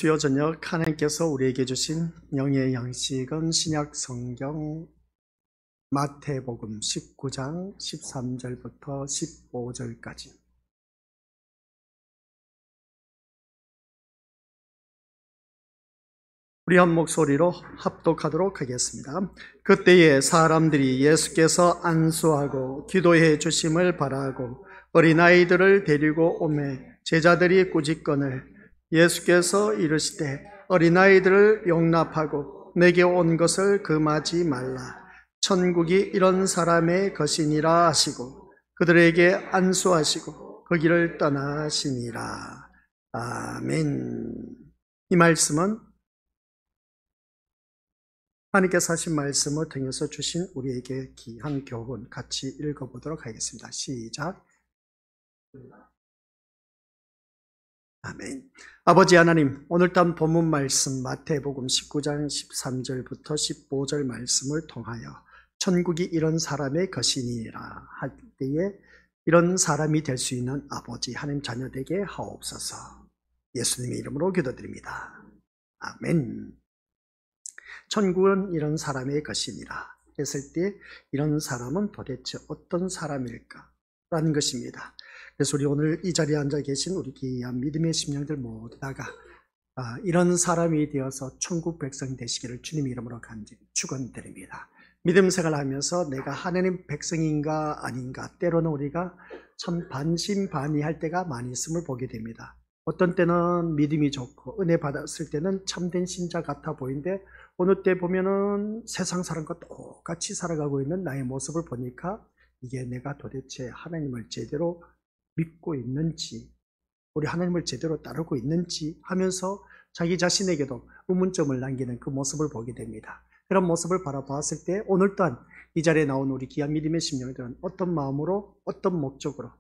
주여 저녁 하나님께서 우리에게 주신 영의 양식은 신약 성경 마태복음 19장 13절부터 15절까지. 우리 한 목소리로 합독하도록 하겠습니다. 그때에 사람들이 예수께서 안수하고 기도해 주심을 바라고 어린아이들을 데리고 오매 제자들이 꾸짖거늘 예수께서 이르시되 어린아이들을 용납하고 내게 온 것을 금하지 말라. 천국이 이런 사람의 것이니라 하시고 그들에게 안수하시고 그 길을 떠나시니라. 아멘. 이 말씀은 하나님께서 하신 말씀을 통해서 주신 우리에게 귀한 교훈 같이 읽어보도록 하겠습니다. 시작. 아멘. 아버지 하나님, 오늘 단 본문 말씀 마태복음 19장 13절부터 15절 말씀을 통하여 천국이 이런 사람의 것이니라 할 때에 이런 사람이 될 수 있는 아버지 하나님 자녀 되게 하옵소서. 예수님의 이름으로 기도드립니다. 아멘. 천국은 이런 사람의 것이니라 했을 때 이런 사람은 도대체 어떤 사람일까? 라는 것입니다. 그래서 우리 오늘 이 자리에 앉아 계신 우리 귀한 믿음의 심령들 모두 다가 이런 사람이 되어서 천국 백성 되시기를 주님의 이름으로 간절히 축원드립니다. 믿음 생활하면서 내가 하나님 백성인가 아닌가 때로는 우리가 참 반신반의할 때가 많이 있음을 보게 됩니다. 어떤 때는 믿음이 좋고 은혜 받았을 때는 참된 신자 같아 보이는데 어느 때 보면은 세상 사람과 똑같이 살아가고 있는 나의 모습을 보니까 이게 내가 도대체 하나님을 제대로 믿고 있는지, 우리 하나님을 제대로 따르고 있는지 하면서 자기 자신에게도 의문점을 남기는 그 모습을 보게 됩니다. 그런 모습을 바라봤을 때 오늘 또한 이 자리에 나온 우리 귀한 믿음의 심령들은 어떤 마음으로 어떤 목적으로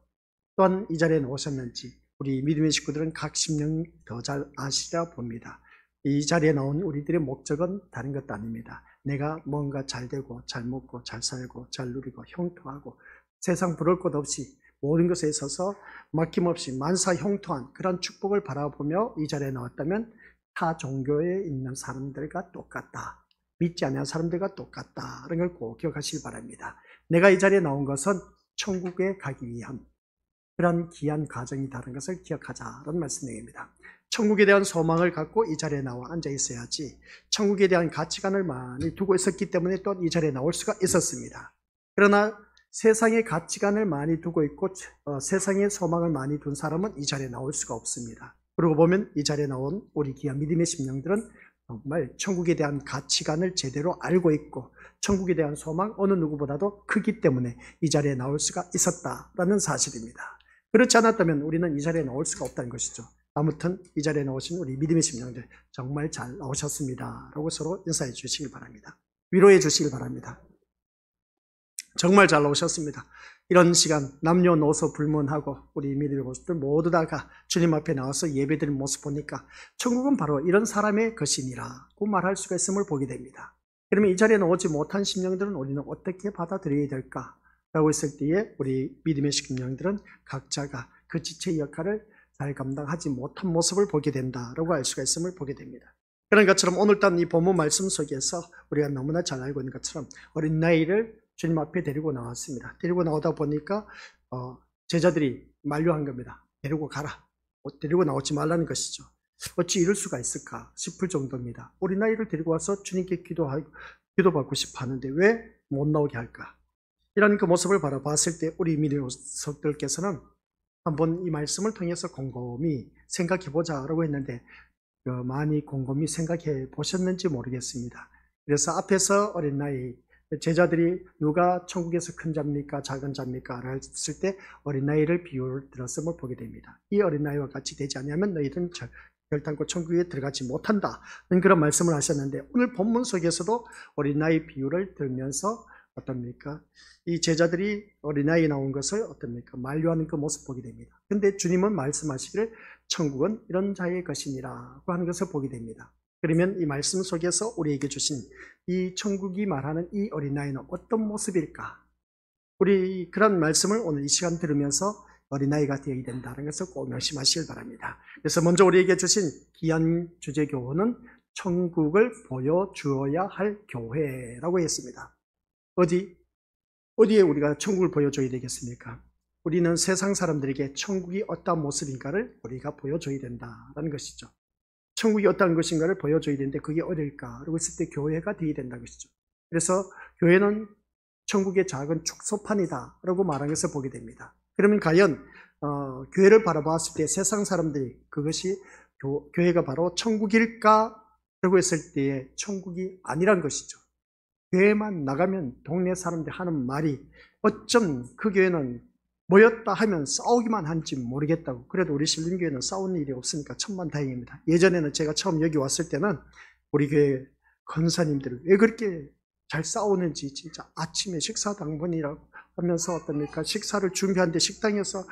또한 이 자리에 나오셨는지 우리 믿음의 식구들은 각 심령 더 잘 아시리라 봅니다. 이 자리에 나온 우리들의 목적은 다른 것도 아닙니다. 내가 뭔가 잘 되고 잘 먹고 잘 살고 잘 누리고 형통하고 세상 부러울 것 없이 모든 것에 있어서 막힘없이 만사형통한 그런 축복을 바라보며 이 자리에 나왔다면 타 종교에 있는 사람들과 똑같다. 믿지 않는 사람들과 똑같다. 이런 걸 꼭 기억하시기 바랍니다. 내가 이 자리에 나온 것은 천국에 가기 위한 그런 귀한 과정이다라는 것을 기억하자라는 말씀입니다. 천국에 대한 소망을 갖고 이 자리에 나와 앉아 있어야지 천국에 대한 가치관을 많이 두고 있었기 때문에 또 이 자리에 나올 수가 있었습니다. 그러나 세상의 가치관을 많이 두고 있고 세상의 소망을 많이 둔 사람은 이 자리에 나올 수가 없습니다. 그러고 보면 이 자리에 나온 우리 귀한 믿음의 심령들은 정말 천국에 대한 가치관을 제대로 알고 있고 천국에 대한 소망 어느 누구보다도 크기 때문에 이 자리에 나올 수가 있었다라는 사실입니다. 그렇지 않았다면 우리는 이 자리에 나올 수가 없다는 것이죠. 아무튼 이 자리에 나오신 우리 믿음의 심령들 정말 잘 나오셨습니다 라고 서로 인사해 주시길 바랍니다. 위로해 주시길 바랍니다. 정말 잘 나오셨습니다. 이런 시간 남녀노소 불문하고 우리 믿음의 모습들 모두 다가 주님 앞에 나와서 예배드리는 모습 보니까 천국은 바로 이런 사람의 것이니라고 말할 수가 있음을 보게 됩니다. 그러면 이 자리에 나오지 못한 심령들은 우리는 어떻게 받아들여야 될까? 라고 했을 때에 우리 믿음의 심령들은 각자가 그 지체의 역할을 잘 감당하지 못한 모습을 보게 된다라고 알 수가 있음을 보게 됩니다. 그런 것처럼 오늘 단 이 본문 말씀 속에서 우리가 너무나 잘 알고 있는 것처럼 어린 나이를 주님 앞에 데리고 나왔습니다. 데리고 나오다 보니까 제자들이 만류한 겁니다. 데리고 가라. 데리고 나오지 말라는 것이죠. 어찌 이럴 수가 있을까 싶을 정도입니다. 어린 나이를 데리고 와서 주님께 기도받고 싶어 하는데 왜 못 나오게 할까? 이런 그 모습을 바라봤을 때 우리 믿음의 속들께서는 한번 이 말씀을 통해서 곰곰이 생각해 보자라고 했는데 많이 곰곰이 생각해 보셨는지 모르겠습니다. 그래서 앞에서 어린 나이 제자들이 누가 천국에서 큰 자입니까 작은 자입니까? 라고 했을 때 어린 나이를 비유를 들었음을 보게 됩니다. 이 어린 나이와 같이 되지 않으면 너희들은 결단코 천국에 들어가지 못한다 그런 말씀을 하셨는데 오늘 본문 속에서도 어린 나이 비유를 들면서 어떻습니까? 이 제자들이 어린아이 나온 것을 어떻습니까? 만류하는 그 모습 보게 됩니다. 근데 주님은 말씀하시기를 천국은 이런 자의 것이니라고 하는 것을 보게 됩니다. 그러면 이 말씀 속에서 우리에게 주신 이 천국이 말하는 이 어린아이는 어떤 모습일까? 우리 그런 말씀을 오늘 이 시간 들으면서 어린아이가 되어야 된다는 것을 꼭 명심하시길 바랍니다. 그래서 먼저 우리에게 주신 귀한 주제 교훈은 천국을 보여주어야 할 교회라고 했습니다. 어디에 우리가 천국을 보여줘야 되겠습니까? 우리는 세상 사람들에게 천국이 어떤 모습인가를 우리가 보여줘야 된다는 것이죠. 천국이 어떤 것인가를 보여줘야 되는데 그게 어딜까? 그러고 있을 때 교회가 되어야 된다는 것이죠. 그래서 교회는 천국의 작은 축소판이다 라고 말한 것을 보게 됩니다. 그러면 과연 교회를 바라봤을 때 세상 사람들이 그것이 교회가 바로 천국일까? 라고 했을 때에 천국이 아니란 것이죠. 교회만 나가면 동네 사람들이 하는 말이 어쩜 그 교회는 모였다 하면 싸우기만 한지 모르겠다고. 그래도 우리 신림교회는 싸우는 일이 없으니까 천만다행입니다. 예전에는 제가 처음 여기 왔을 때는 우리 교회 권사님들이 왜 그렇게 잘 싸우는지 진짜 아침에 식사 당번이라고 하면서 어떻습니까? 식사를 준비하는데 식당에서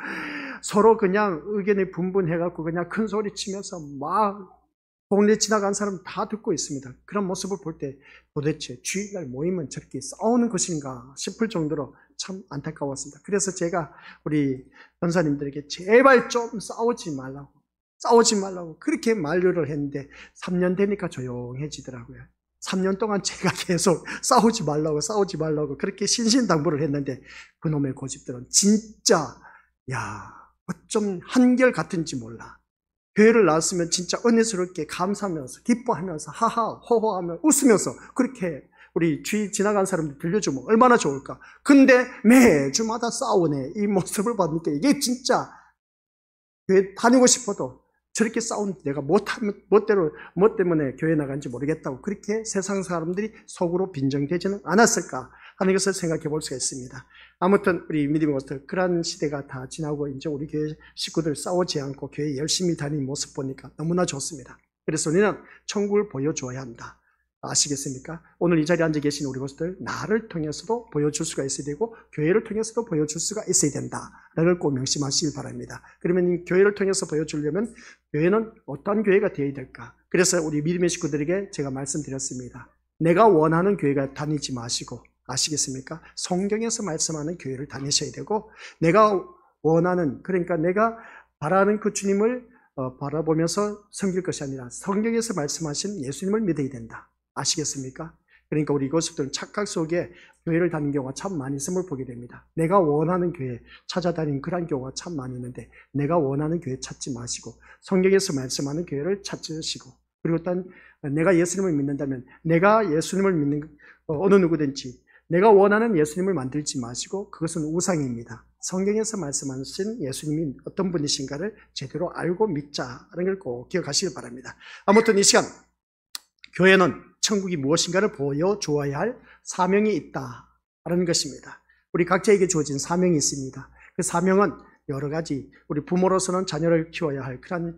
서로 그냥 의견이 분분해갖고 그냥 큰 소리 치면서 막 동네 지나간 사람 다 듣고 있습니다. 그런 모습을 볼 때 도대체 주일날 모이면 저렇게 싸우는 것인가 싶을 정도로 참 안타까웠습니다. 그래서 제가 우리 권사님들에게 제발 좀 싸우지 말라고 그렇게 만류를 했는데 3년 되니까 조용해지더라고요. 3년 동안 제가 계속 싸우지 말라고 그렇게 신신당부를 했는데 그놈의 고집들은 진짜 어쩜 한결같은지 몰라. 교회를 나왔으면 진짜 은혜스럽게 감사하면서 기뻐하면서 하하 호호하며 웃으면서 그렇게 우리 주위 지나간 사람들 들려주면 얼마나 좋을까. 근데 매주마다 싸우네. 이 모습을 보니까 이게 진짜 교회 다니고 싶어도 저렇게 싸우는 내가 뭐 때문에 교회 나간지 모르겠다고 그렇게 세상 사람들이 속으로 빈정되지는 않았을까 하는 것을 생각해 볼 수가 있습니다. 아무튼 우리 믿음의 모습 그런 시대가 다 지나고 이제 우리 교회 식구들 싸우지 않고 교회 열심히 다니는 모습 보니까 너무나 좋습니다. 그래서 우리는 천국을 보여줘야 한다. 아시겠습니까? 오늘 이 자리에 앉아 계신 우리 모습들 나를 통해서도 보여줄 수가 있어야 되고 교회를 통해서도 보여줄 수가 있어야 된다라는 걸 꼭 명심하시길 바랍니다. 그러면 이 교회를 통해서 보여주려면 교회는 어떤 교회가 되어야 될까? 그래서 우리 믿음의 식구들에게 제가 말씀드렸습니다. 내가 원하는 교회가 다니지 마시고 아시겠습니까? 성경에서 말씀하는 교회를 다니셔야 되고 내가 원하는 그러니까 내가 바라는 그 주님을 바라보면서 섬길 것이 아니라 성경에서 말씀하신 예수님을 믿어야 된다. 아시겠습니까? 그러니까 우리 이것들은 착각 속에 교회를 다니는 경우가 참 많이 있음을 보게 됩니다. 내가 원하는 교회 찾아다니는 그런 경우가 참 많이 있는데 내가 원하는 교회 찾지 마시고 성경에서 말씀하는 교회를 찾으시고 그리고 일단 내가 예수님을 믿는다면 내가 예수님을 믿는 어느 누구든지 내가 원하는 예수님을 만들지 마시고 그것은 우상입니다. 성경에서 말씀하신 예수님이 어떤 분이신가를 제대로 알고 믿자는 걸 꼭 기억하시길 바랍니다. 아무튼 이 시간 교회는 천국이 무엇인가를 보여주어야 할 사명이 있다라는 것입니다. 우리 각자에게 주어진 사명이 있습니다. 그 사명은 여러 가지 우리 부모로서는 자녀를 키워야 할 그런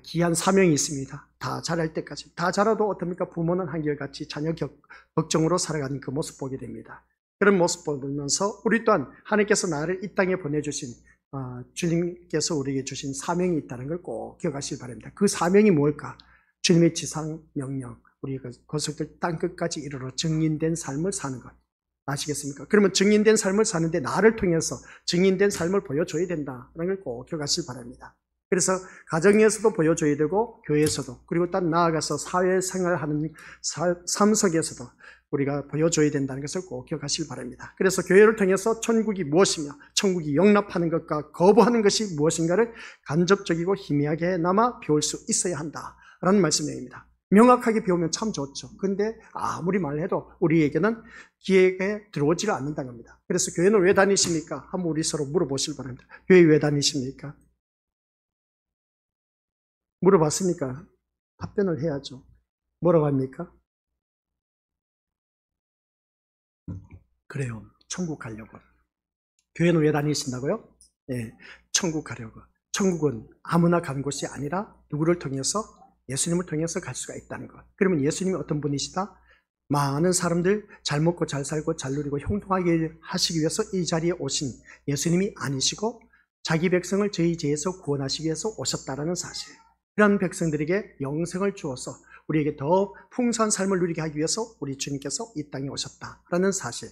귀한 사명이 있습니다. 다 자랄 때까지. 다 자라도 어떻습니까? 부모는 한결같이 자녀 걱정으로 살아가는 그 모습 보게 됩니다. 그런 모습 보면서 우리 또한 하나님께서 나를 이 땅에 보내주신 주님께서 우리에게 주신 사명이 있다는 걸 꼭 기억하시기 바랍니다. 그 사명이 뭘까? 주님의 지상 명령, 우리 거석들 땅끝까지 이르러 증인된 삶을 사는 것. 아시겠습니까? 그러면 증인된 삶을 사는데 나를 통해서 증인된 삶을 보여줘야 된다는 걸 꼭 기억하시기 바랍니다. 그래서 가정에서도 보여줘야 되고 교회에서도 그리고 또 나아가서 사회생활하는 삶 속에서도 우리가 보여줘야 된다는 것을 꼭 기억하시기 바랍니다. 그래서 교회를 통해서 천국이 무엇이며 천국이 용납하는 것과 거부하는 것이 무엇인가를 간접적이고 희미하게나마 배울 수 있어야 한다라는 말씀입니다. 명확하게 배우면 참 좋죠. 근데 아무리 말해도 우리에게는 기회에 들어오지가 않는다는 겁니다. 그래서 교회는 왜 다니십니까? 한번 우리 서로 물어보시기 바랍니다. 교회 왜 다니십니까? 물어봤습니까? 답변을 해야죠. 뭐라고 합니까? 그래요. 천국 가려고. 교회는 왜 다니신다고요? 네, 천국 가려고. 천국은 아무나 가는 곳이 아니라 누구를 통해서? 예수님을 통해서 갈 수가 있다는 것. 그러면 예수님이 어떤 분이시다? 많은 사람들 잘 먹고 잘 살고 잘 누리고 형통하게 하시기 위해서 이 자리에 오신 예수님이 아니시고 자기 백성을 저희 죄에서 구원하시기 위해서 오셨다는 사실. 그런 백성들에게 영생을 주어서 우리에게 더 풍성한 삶을 누리게 하기 위해서 우리 주님께서 이 땅에 오셨다라는 사실.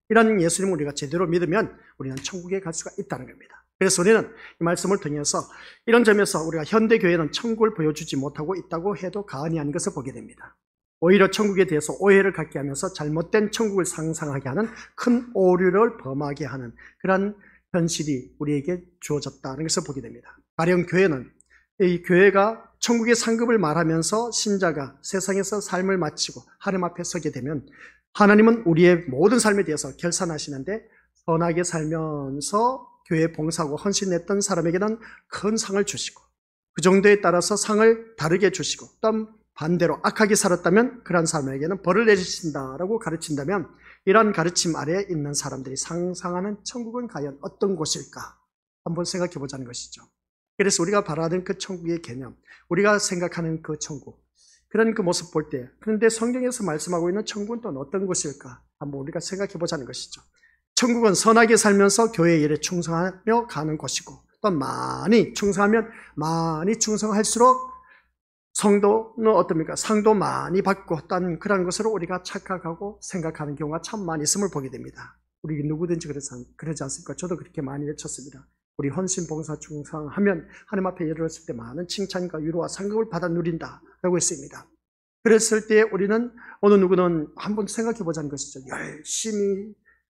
이런 예수님을 우리가 제대로 믿으면 우리는 천국에 갈 수가 있다는 겁니다. 그래서 우리는 이 말씀을 통해서 이런 점에서 우리가 현대교회는 천국을 보여주지 못하고 있다고 해도 과언이 아닌 것을 보게 됩니다. 오히려 천국에 대해서 오해를 갖게 하면서 잘못된 천국을 상상하게 하는 큰 오류를 범하게 하는 그런 현실이 우리에게 주어졌다는 것을 보게 됩니다. 가령 교회는 이 교회가 천국의 상급을 말하면서 신자가 세상에서 삶을 마치고 하나님 앞에 서게 되면 하나님은 우리의 모든 삶에 대해서 결산하시는데 선하게 살면서 교회 봉사하고 헌신했던 사람에게는 큰 상을 주시고 그 정도에 따라서 상을 다르게 주시고 또 반대로 악하게 살았다면 그런 사람에게는 벌을 내리신다라고 가르친다면 이러한 가르침 아래에 있는 사람들이 상상하는 천국은 과연 어떤 곳일까 한번 생각해 보자는 것이죠. 그래서 우리가 바라는 그 천국의 개념, 우리가 생각하는 그 천국, 그런 그 모습 볼 때, 그런데 성경에서 말씀하고 있는 천국은 또 어떤 곳일까 한번 우리가 생각해 보자는 것이죠. 천국은 선하게 살면서 교회 일에 충성하며 가는 곳이고 또 많이 충성하면 많이 충성할수록 성도는 어떻습니까? 상도 많이 받고 딴 그런 것으로 우리가 착각하고 생각하는 경우가 참 많이 있음을 보게 됩니다. 우리 누구든지 그러지 않습니까? 저도 그렇게 많이 외쳤습니다. 우리 헌신, 봉사, 충성하면 하나님 앞에 이르렀을 때 많은 칭찬과 위로와 상급을 받아 누린다라고 했습니다. 그랬을 때 우리는 어느 누구는 한번 생각해 보자는 것이죠. 열심히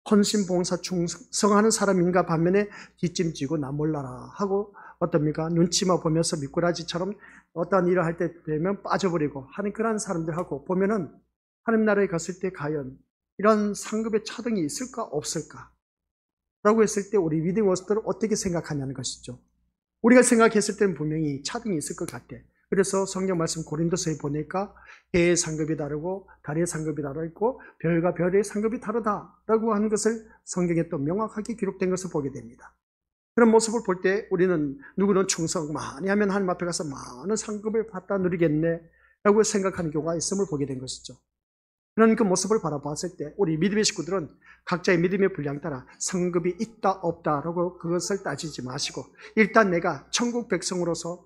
헌신, 봉사, 충성하는 사람인가 반면에 뒷짐지고 나 몰라라 하고 어떻습니까? 눈치만 보면서 미꾸라지처럼 어떠한 일을 할 때 되면 빠져버리고 하는 그런 사람들하고 보면은 하나님 나라에 갔을 때 과연 이런 상급의 차등이 있을까 없을까? 라고 했을 때 우리 위드워스들은 어떻게 생각하냐는 것이죠. 우리가 생각했을 때는 분명히 차등이 있을 것 같아. 그래서 성경 말씀 고린도서에 보니까 해의 상급이 다르고 달의 상급이 다르고 별과 별의 상급이 다르다라고 하는 것을 성경에 또 명확하게 기록된 것을 보게 됩니다. 그런 모습을 볼 때 우리는 누구는 충성 많이 하면 하나님 앞에 가서 많은 상급을 받다 누리겠네 라고 생각하는 경우가 있음을 보게 된 것이죠. 그런 그 모습을 바라봤을 때 우리 믿음의 식구들은 각자의 믿음의 분량 따라 상급이 있다 없다라고 그것을 따지지 마시고 일단 내가 천국 백성으로서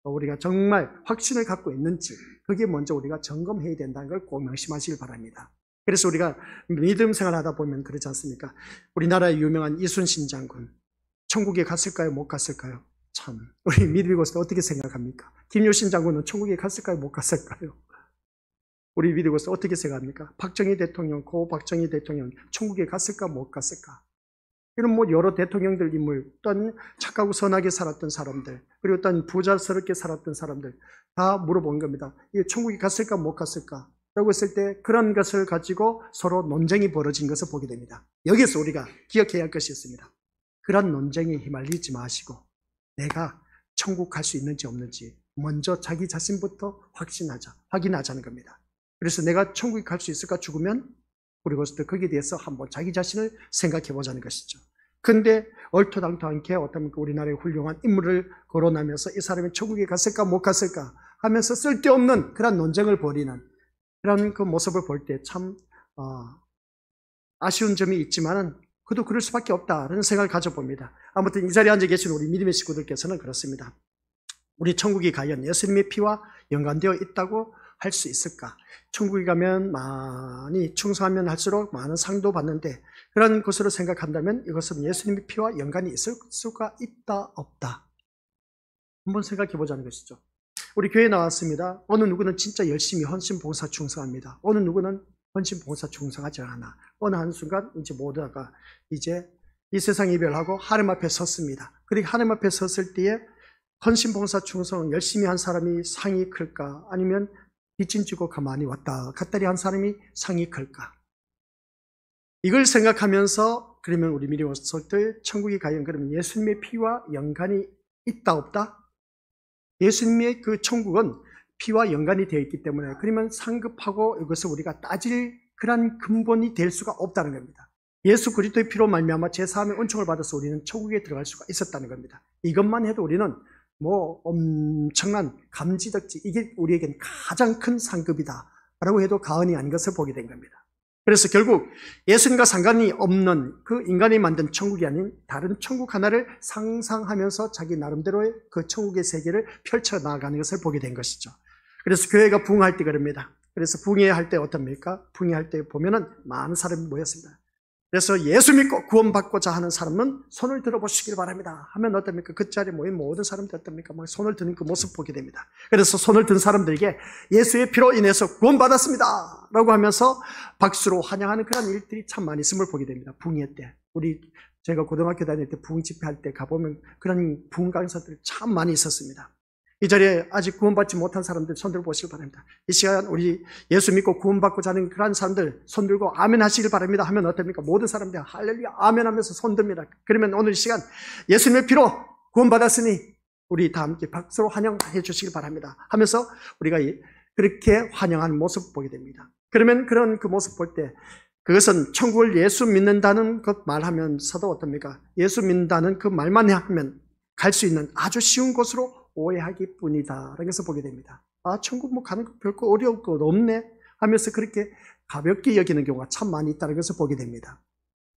우리가 정말 확신을 갖고 있는지 그게 먼저 우리가 점검해야 된다는 걸 꼭 명심하시길 바랍니다. 그래서 우리가 믿음 생활하다 보면 그렇지 않습니까? 우리나라의 유명한 이순신 장군 천국에 갔을까요? 못 갔을까요? 참 우리 믿음의 곳에서 어떻게 생각합니까? 김유신 장군은 천국에 갔을까요? 못 갔을까요? 우리 믿음의 곳에서 어떻게 생각합니까? 박정희 대통령, 고 박정희 대통령 천국에 갔을까? 못 갔을까? 이런 뭐 여러 대통령들 인물, 어떤 착하고 선하게 살았던 사람들, 그리고 어떤 부자스럽게 살았던 사람들 다 물어본 겁니다. 이게 천국에 갔을까? 못 갔을까? 라고 했을 때 그런 것을 가지고 서로 논쟁이 벌어진 것을 보게 됩니다. 여기서 우리가 기억해야 할 것이 있습니다. 그런 논쟁에 휘말리지 마시고 내가 천국 갈 수 있는지 없는지 먼저 자기 자신부터 확인하자는 겁니다. 그래서 내가 천국에 갈 수 있을까 죽으면 그리고 거기에 대해서 한번 자기 자신을 생각해 보자는 것이죠. 근데 얼토당토않게 어떤 우리나라의 훌륭한 인물을 거론하면서 이 사람이 천국에 갔을까 못 갔을까 하면서 쓸데없는 그런 논쟁을 벌이는 그런 그 모습을 볼 때 참 아쉬운 점이 있지만은 그도 그럴 수밖에 없다라는 생각을 가져봅니다. 아무튼 이 자리에 앉아 계신 우리 믿음의 식구들께서는 그렇습니다. 우리 천국이 과연 예수님의 피와 연관되어 있다고 할 수 있을까? 천국에 가면 많이 충성하면 할수록 많은 상도 받는데 그런 것으로 생각한다면 이것은 예수님의 피와 연관이 있을 수가 있다 없다 한번 생각해 보자는 것이죠. 우리 교회에 나왔습니다. 어느 누구는 진짜 열심히 헌신 봉사 충성합니다. 어느 누구는 헌신 봉사 충성하지 않아. 어느 한순간 이제 모두가 이제 이 세상 이별하고 하나님 앞에 섰습니다. 그리고 하나님 앞에 섰을 때에 헌신 봉사 충성 열심히 한 사람이 상이 클까? 아니면 뒷짐지고 가만히 왔다 갔다리 한 사람이 상이 클까? 이걸 생각하면서 그러면 우리 미리 왔을 천국이 과연 그러면 예수님의 피와 연관이 있다 없다? 예수님의 그 천국은 피와 연관이 되어 있기 때문에 그러면 상급하고 이것을 우리가 따질 그런 근본이 될 수가 없다는 겁니다. 예수 그리스도의 피로 말미암아 제사함의 은총을 받아서 우리는 천국에 들어갈 수가 있었다는 겁니다. 이것만 해도 우리는 뭐 엄청난 감지덕지 이게 우리에겐 가장 큰 상급이다 라고 해도 과언이 아닌 것을 보게 된 겁니다. 그래서 결국 예수님과 상관이 없는 그 인간이 만든 천국이 아닌 다른 천국 하나를 상상하면서 자기 나름대로의 그 천국의 세계를 펼쳐나가는 것을 보게 된 것이죠. 그래서 교회가 부흥할 때 그럽니다. 그래서 부흥회할 때 어떻습니까? 부흥회할 때 보면은 많은 사람이 모였습니다. 그래서 예수 믿고 구원받고자 하는 사람은 손을 들어보시길 바랍니다 하면 어떻습니까? 그 자리에 모인 모든 사람들 어떻습니까? 막 손을 드는 그 모습 보게 됩니다. 그래서 손을 든 사람들에게 예수의 피로 인해서 구원받았습니다 라고 하면서 박수로 환영하는 그런 일들이 참 많이 있음을 보게 됩니다. 부흥회 때, 제가 고등학교 다닐 때 부흥 집회할 때 가보면 그런 부흥 강사들이 참 많이 있었습니다. 이 자리에 아직 구원받지 못한 사람들 손 들어 보시기 바랍니다. 이 시간 우리 예수 믿고 구원받고자 하는 그런 사람들 손 들고 아멘 하시길 바랍니다 하면 어떻습니까? 모든 사람들이 할렐루야 아멘 하면서 손 듭니다. 그러면 오늘 이 시간 예수님의 피로 구원받았으니 우리 다 함께 박수로 환영해 주시길 바랍니다 하면서 우리가 그렇게 환영하는 모습 보게 됩니다. 그러면 그런 그 모습 볼 때 그것은 천국을 예수 믿는다는 것 말하면서도 어떻습니까? 예수 믿는다는 그 말만 하면 갈 수 있는 아주 쉬운 곳으로 오해하기 뿐이다 라는 것을 보게 됩니다. 아, 천국 뭐 가는 거 별거 어려울 거 없네 하면서 그렇게 가볍게 여기는 경우가 참 많이 있다는 것을 보게 됩니다.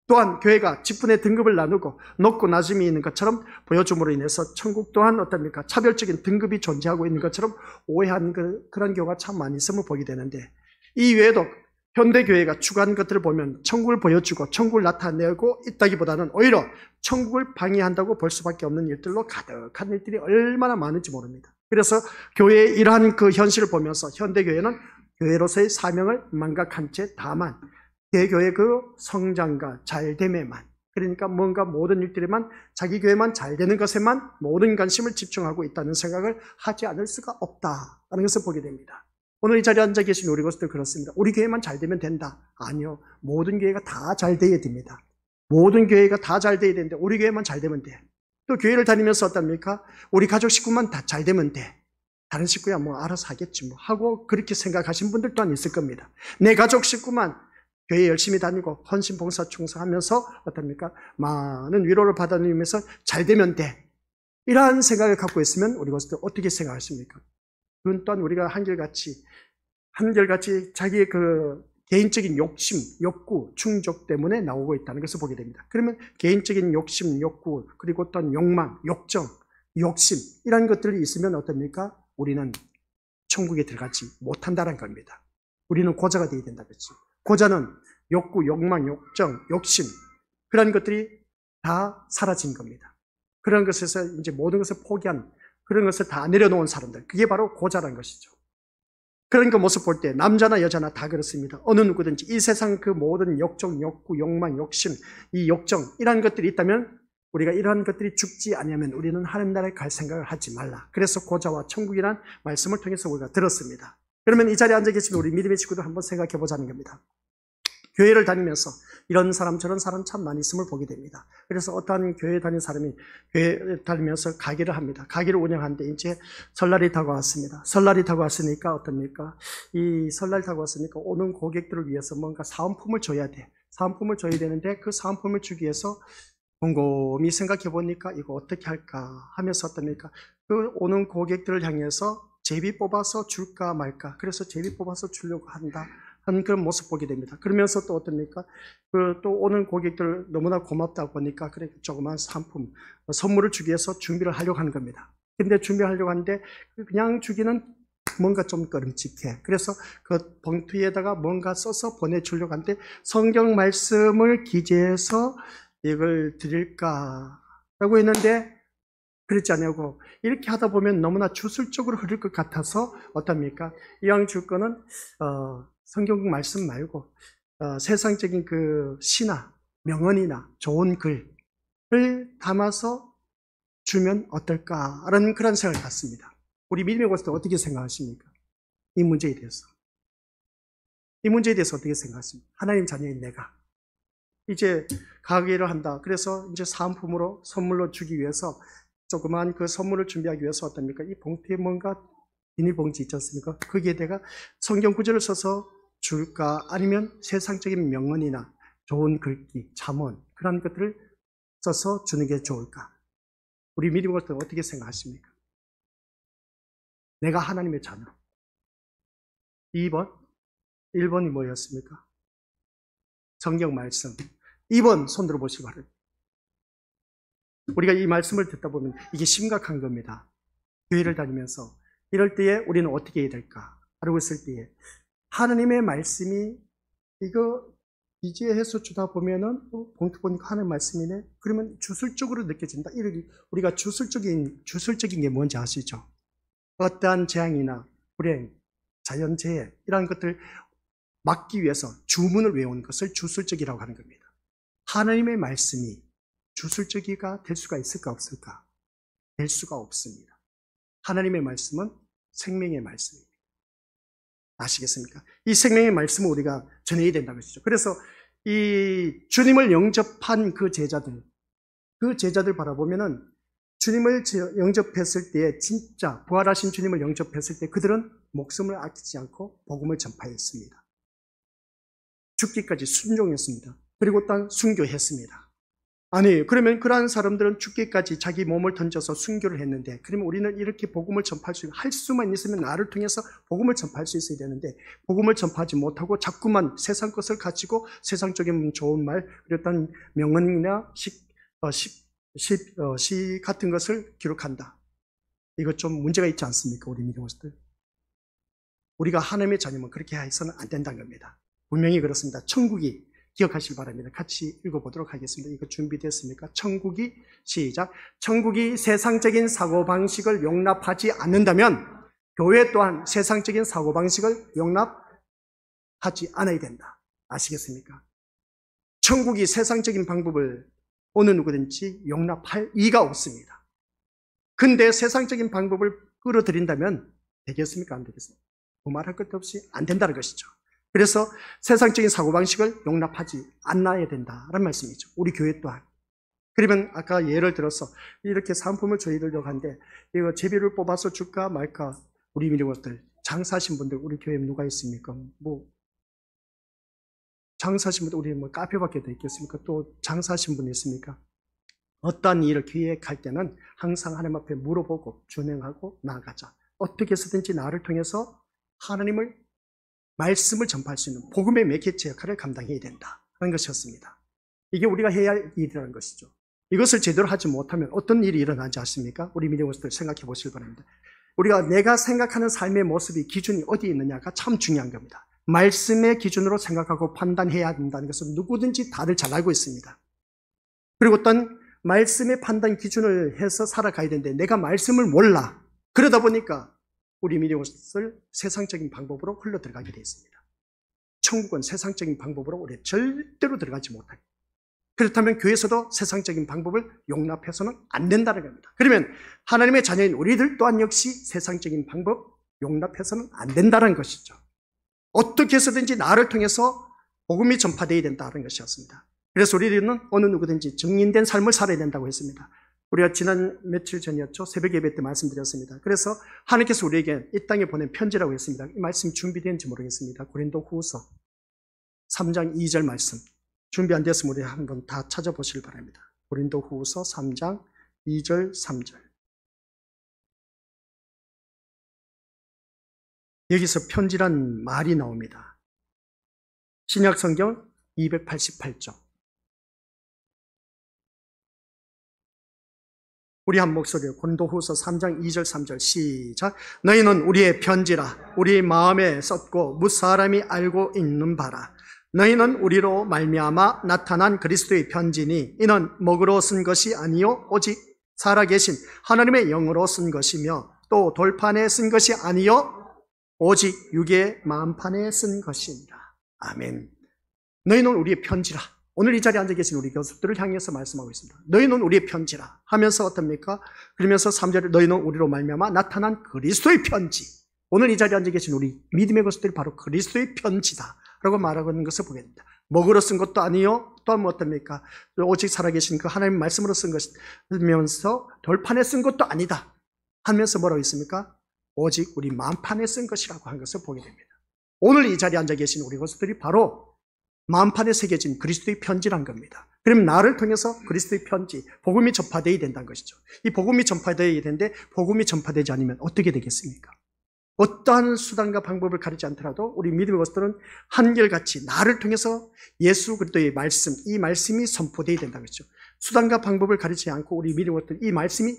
또한 교회가 직분의 등급을 나누고 높고 낮음이 있는 것처럼 보여줌으로 인해서 천국 또한 어떻습니까? 차별적인 등급이 존재하고 있는 것처럼 오해하는 그런 경우가 참 많이 있음을 보게 되는데, 이 외에도 현대교회가 추구하는 것들을 보면 천국을 보여주고 천국을 나타내고 있다기보다는 오히려 천국을 방해한다고 볼 수밖에 없는 일들로 가득한 일들이 얼마나 많은지 모릅니다. 그래서 교회의 이러한 그 현실을 보면서 현대교회는 교회로서의 사명을 망각한 채 다만 대교회의 그 성장과 잘됨에만, 그러니까 뭔가 모든 일들에만 자기 교회만 잘 되는 것에만 모든 관심을 집중하고 있다는 생각을 하지 않을 수가 없다는 것을 보게 됩니다. 오늘 이 자리에 앉아 계신 우리 것도 그렇습니다. 우리 교회만 잘 되면 된다. 아니요. 모든 교회가 다 잘 돼야 됩니다. 모든 교회가 다 잘 돼야 되는데 우리 교회만 잘 되면 돼. 또 교회를 다니면서 어떻습니까? 우리 가족 식구만 다 잘 되면 돼. 다른 식구야 뭐 알아서 하겠지 뭐 하고 그렇게 생각하신 분들 또한 있을 겁니다. 내 가족 식구만 교회 열심히 다니고 헌신 봉사 충성하면서 어떻습니까? 많은 위로를 받아들이면서 잘 되면 돼. 이러한 생각을 갖고 있으면 우리 것도 어떻게 생각하십니까? 그건 또한 우리가 한결같이 자기의 그 개인적인 욕심, 욕구, 충족 때문에 나오고 있다는 것을 보게 됩니다. 그러면 개인적인 욕심, 욕구, 그리고 또한 욕망, 욕정, 욕심 이런 것들이 있으면 어떻습니까? 우리는 천국에 들어가지 못한다는 겁니다. 우리는 고자가 되어야 된다 그렇지. 고자는 욕구, 욕망, 욕정, 욕심 그런 것들이 다 사라진 겁니다. 그런 것에서 이제 모든 것을 포기한 그런 것을 다 내려놓은 사람들, 그게 바로 고자라는 것이죠. 그런 그 모습 볼 때 남자나 여자나 다 그렇습니다. 어느 누구든지 이 세상 그 모든 욕정, 욕구, 욕망, 욕심, 이 욕정 이런 것들이 있다면 우리가 이러한 것들이 죽지 않으면 우리는 하나님 나라에 갈 생각을 하지 말라. 그래서 고자와 천국이란 말씀을 통해서 우리가 들었습니다. 그러면 이 자리에 앉아 계신 우리 믿음의 친구들 한번 생각해 보자는 겁니다. 교회를 다니면서 이런 사람 저런 사람 참 많이 있음을 보게 됩니다. 그래서 어떠한 교회 다니는 사람이 교회 다니면서 가게를 합니다. 가게를 운영하는데 이제 설날이 다가왔습니다. 설날이 다가왔으니까 어떻습니까? 이 설날 다가왔으니까 오는 고객들을 위해서 뭔가 사은품을 줘야 돼. 사은품을 줘야 되는데 그 사은품을 주기 위해서 곰곰이 생각해 보니까 이거 어떻게 할까 하면서 어떻습니까? 그 오는 고객들을 향해서 제비 뽑아서 줄까 말까. 그래서 제비 뽑아서 주려고 한다. 하는 그런 모습 보게 됩니다. 그러면서 또 어떻습니까? 또 오는 고객들 너무나 고맙다 보니까 그래 조그만 상품, 선물을 주기 위해서 준비를 하려고 하는 겁니다. 근데 준비하려고 하는데 그냥 주기는 뭔가 좀 꺼림칙해. 그래서 그 봉투에다가 뭔가 써서 보내주려고 하는데 성경 말씀을 기재해서 이걸 드릴까라고 했는데 그렇지 않냐고. 이렇게 하다 보면 너무나 주술적으로 흐를 것 같아서 어떻습니까? 이왕 줄 거는 성경 말씀 말고 세상적인 그 시나 명언이나 좋은 글을 담아서 주면 어떨까라는 그런 생각을 갖습니다. 우리 믿음의 곳에서 어떻게 생각하십니까? 이 문제에 대해서. 이 문제에 대해서 어떻게 생각하십니까? 하나님 자녀인 내가 이제 가게를 한다. 그래서 이제 사은품으로 선물로 주기 위해서 조그만 그 선물을 준비하기 위해서 어떻습니까? 이 봉투에 뭔가 비닐봉지 있지 않습니까? 거기에다가 성경 구절을 써서 줄까? 아니면 세상적인 명언이나 좋은 글귀, 잠언 그런 것들을 써서 주는 게 좋을까? 우리 믿음을 어떻게 생각하십니까? 내가 하나님의 자녀. 2번, 1번이 뭐였습니까? 성경 말씀. 2번 손 들어보시기 바랍니다. 우리가 이 말씀을 듣다 보면 이게 심각한 겁니다. 교회를 다니면서 이럴 때에 우리는 어떻게 해야 될까? 라고 했을 때에 하나님의 말씀이 이거 이제 해서 주다 보면은 봉투 보니까 하는 말씀이네. 그러면 주술적으로 느껴진다. 우리가 주술적인 게 뭔지 아시죠? 어떠한 재앙이나 불행, 자연재해 이런 것들 막기 위해서 주문을 외우는 것을 주술적이라고 하는 겁니다. 하나님의 말씀이 주술적이가 될 수가 있을까 없을까? 될 수가 없습니다. 하나님의 말씀은 생명의 말씀입니다. 아시겠습니까? 이 생명의 말씀을 우리가 전해야 된다는 것이죠. 그래서 이 주님을 영접한 그 제자들 바라보면은 주님을 영접했을 때, 진짜 부활하신 주님을 영접했을 때 그들은 목숨을 아끼지 않고 복음을 전파했습니다. 죽기까지 순종했습니다. 그리고 또 순교했습니다. 아니, 그러면 그러한 사람들은 죽기까지 자기 몸을 던져서 순교를 했는데, 그러면 우리는 이렇게 복음을 전파할 할 수만 있으면 나를 통해서 복음을 전파할 수 있어야 되는데, 복음을 전파하지 못하고 자꾸만 세상 것을 가지고 세상적인 좋은 말, 그랬던 명언이나 시 같은 것을 기록한다. 이거 좀 문제가 있지 않습니까? 우리 믿음들. 우리가 하나님의 자녀면 그렇게 해서는 안 된다는 겁니다. 분명히 그렇습니다. 천국이 기억하시기 바랍니다. 같이 읽어보도록 하겠습니다. 이거 준비됐습니까? 천국이, 시작. 천국이 세상적인 사고방식을 용납하지 않는다면 교회 또한 세상적인 사고방식을 용납하지 않아야 된다. 아시겠습니까? 천국이 세상적인 방법을 어느 누구든지 용납할 이가 없습니다. 근데 세상적인 방법을 끌어들인다면 되겠습니까? 안 되겠습니까? 말할 것도 없이 안 된다는 것이죠. 그래서 세상적인 사고방식을 용납하지 않아야 된다는 말씀이죠. 우리 교회 또한. 그러면 아까 예를 들어서 이렇게 상품을 저희들도 하는데 이거 제비를 뽑아서 줄까 말까, 우리 믿음들 장사하신 분들 우리 교회에 누가 있습니까? 장사하신 분들 우리 카페밖에 더 있겠습니까? 또 장사하신 분 있습니까? 어떠한 일을 기획할 때는 항상 하나님 앞에 물어보고 준행하고 나아가자. 어떻게 해서든지 나를 통해서 하나님을 말씀을 전파할 수 있는 복음의 매개체 역할을 감당해야 된다 하는 것이었습니다. 이게 우리가 해야 할 일이라는 것이죠. 이것을 제대로 하지 못하면 어떤 일이 일어나지 않습니까? 우리 믿음들 생각해 보시기 바랍니다. 내가 생각하는 삶의 모습이 기준이 어디에 있느냐가 참 중요한 겁니다. 말씀의 기준으로 생각하고 판단해야 된다는 것은 누구든지 다들 잘 알고 있습니다. 그리고 어떤 말씀의 판단 기준을 해서 살아가야 되는데 내가 말씀을 몰라. 그러다 보니까 우리 믿음을 세상적인 방법으로 흘러 들어가게 되어 있습니다. 천국은 세상적인 방법으로 우리 절대로 들어가지 못하게. 그렇다면 교회에서도 세상적인 방법을 용납해서는 안 된다는 겁니다. 그러면 하나님의 자녀인 우리들 또한 역시 세상적인 방법 용납해서는 안 된다는 것이죠. 어떻게 해서든지 나를 통해서 복음이 전파되어야 된다는 것이었습니다. 그래서 우리는 어느 누구든지 증인된 삶을 살아야 된다고 했습니다. 우리가 지난 며칠 전이었죠. 새벽 예배 때 말씀드렸습니다. 그래서 하나님께서 우리에게 이 땅에 보낸 편지라고 했습니다. 이 말씀 준비되는지 모르겠습니다. 고린도 후서 3장 2절 말씀. 준비 안 됐으면 우리 한번 다 찾아보시길 바랍니다. 고린도 후서 3장 2절 3절. 여기서 편지란 말이 나옵니다. 신약 성경 288쪽. 우리 한 목소리로 고린도후서 3장 2절 3절 시작. 너희는 우리의 편지라 우리 마음에 썼고 무사람이 알고 있는 바라. 너희는 우리로 말미암아 나타난 그리스도의 편지니 이는 먹으로 쓴 것이 아니요 오직 살아계신 하나님의 영으로 쓴 것이며 또 돌판에 쓴 것이 아니요 오직 육의 마음판에 쓴 것이니라. 아멘. 너희는 우리의 편지라. 오늘 이 자리에 앉아 계신 우리 교수들을 향해서 말씀하고 있습니다. 너희는 우리의 편지라 하면서 어떻습니까? 그러면서 3절에 너희는 우리로 말미암아 나타난 그리스도의 편지. 오늘 이 자리에 앉아 계신 우리 믿음의 교수들이 바로 그리스도의 편지다 라고 말하고 있는 것을 보게 됩니다. 먹으로 쓴 것도 아니요 또 어떻습니까? 오직 살아계신 그 하나님 말씀으로 쓴 것이면서 돌판에 쓴 것도 아니다 하면서 뭐라고 있습니까? 오직 우리 마음판에 쓴 것이라고 한 것을 보게 됩니다. 오늘 이 자리에 앉아 계신 우리 교수들이 바로 마음판에 새겨진 그리스도의 편지란 겁니다. 그럼 나를 통해서 그리스도의 편지, 복음이 전파되어야 된다는 것이죠. 이 복음이 전파되어야 되는데 복음이 전파되지 않으면 어떻게 되겠습니까? 어떠한 수단과 방법을 가리지 않더라도 우리 믿음의 것들은 한결같이 나를 통해서 예수 그리스도의 말씀, 이 말씀이 선포되어야 된다는 것이죠. 수단과 방법을 가리지 않고 우리 믿음의 것들, 이 말씀이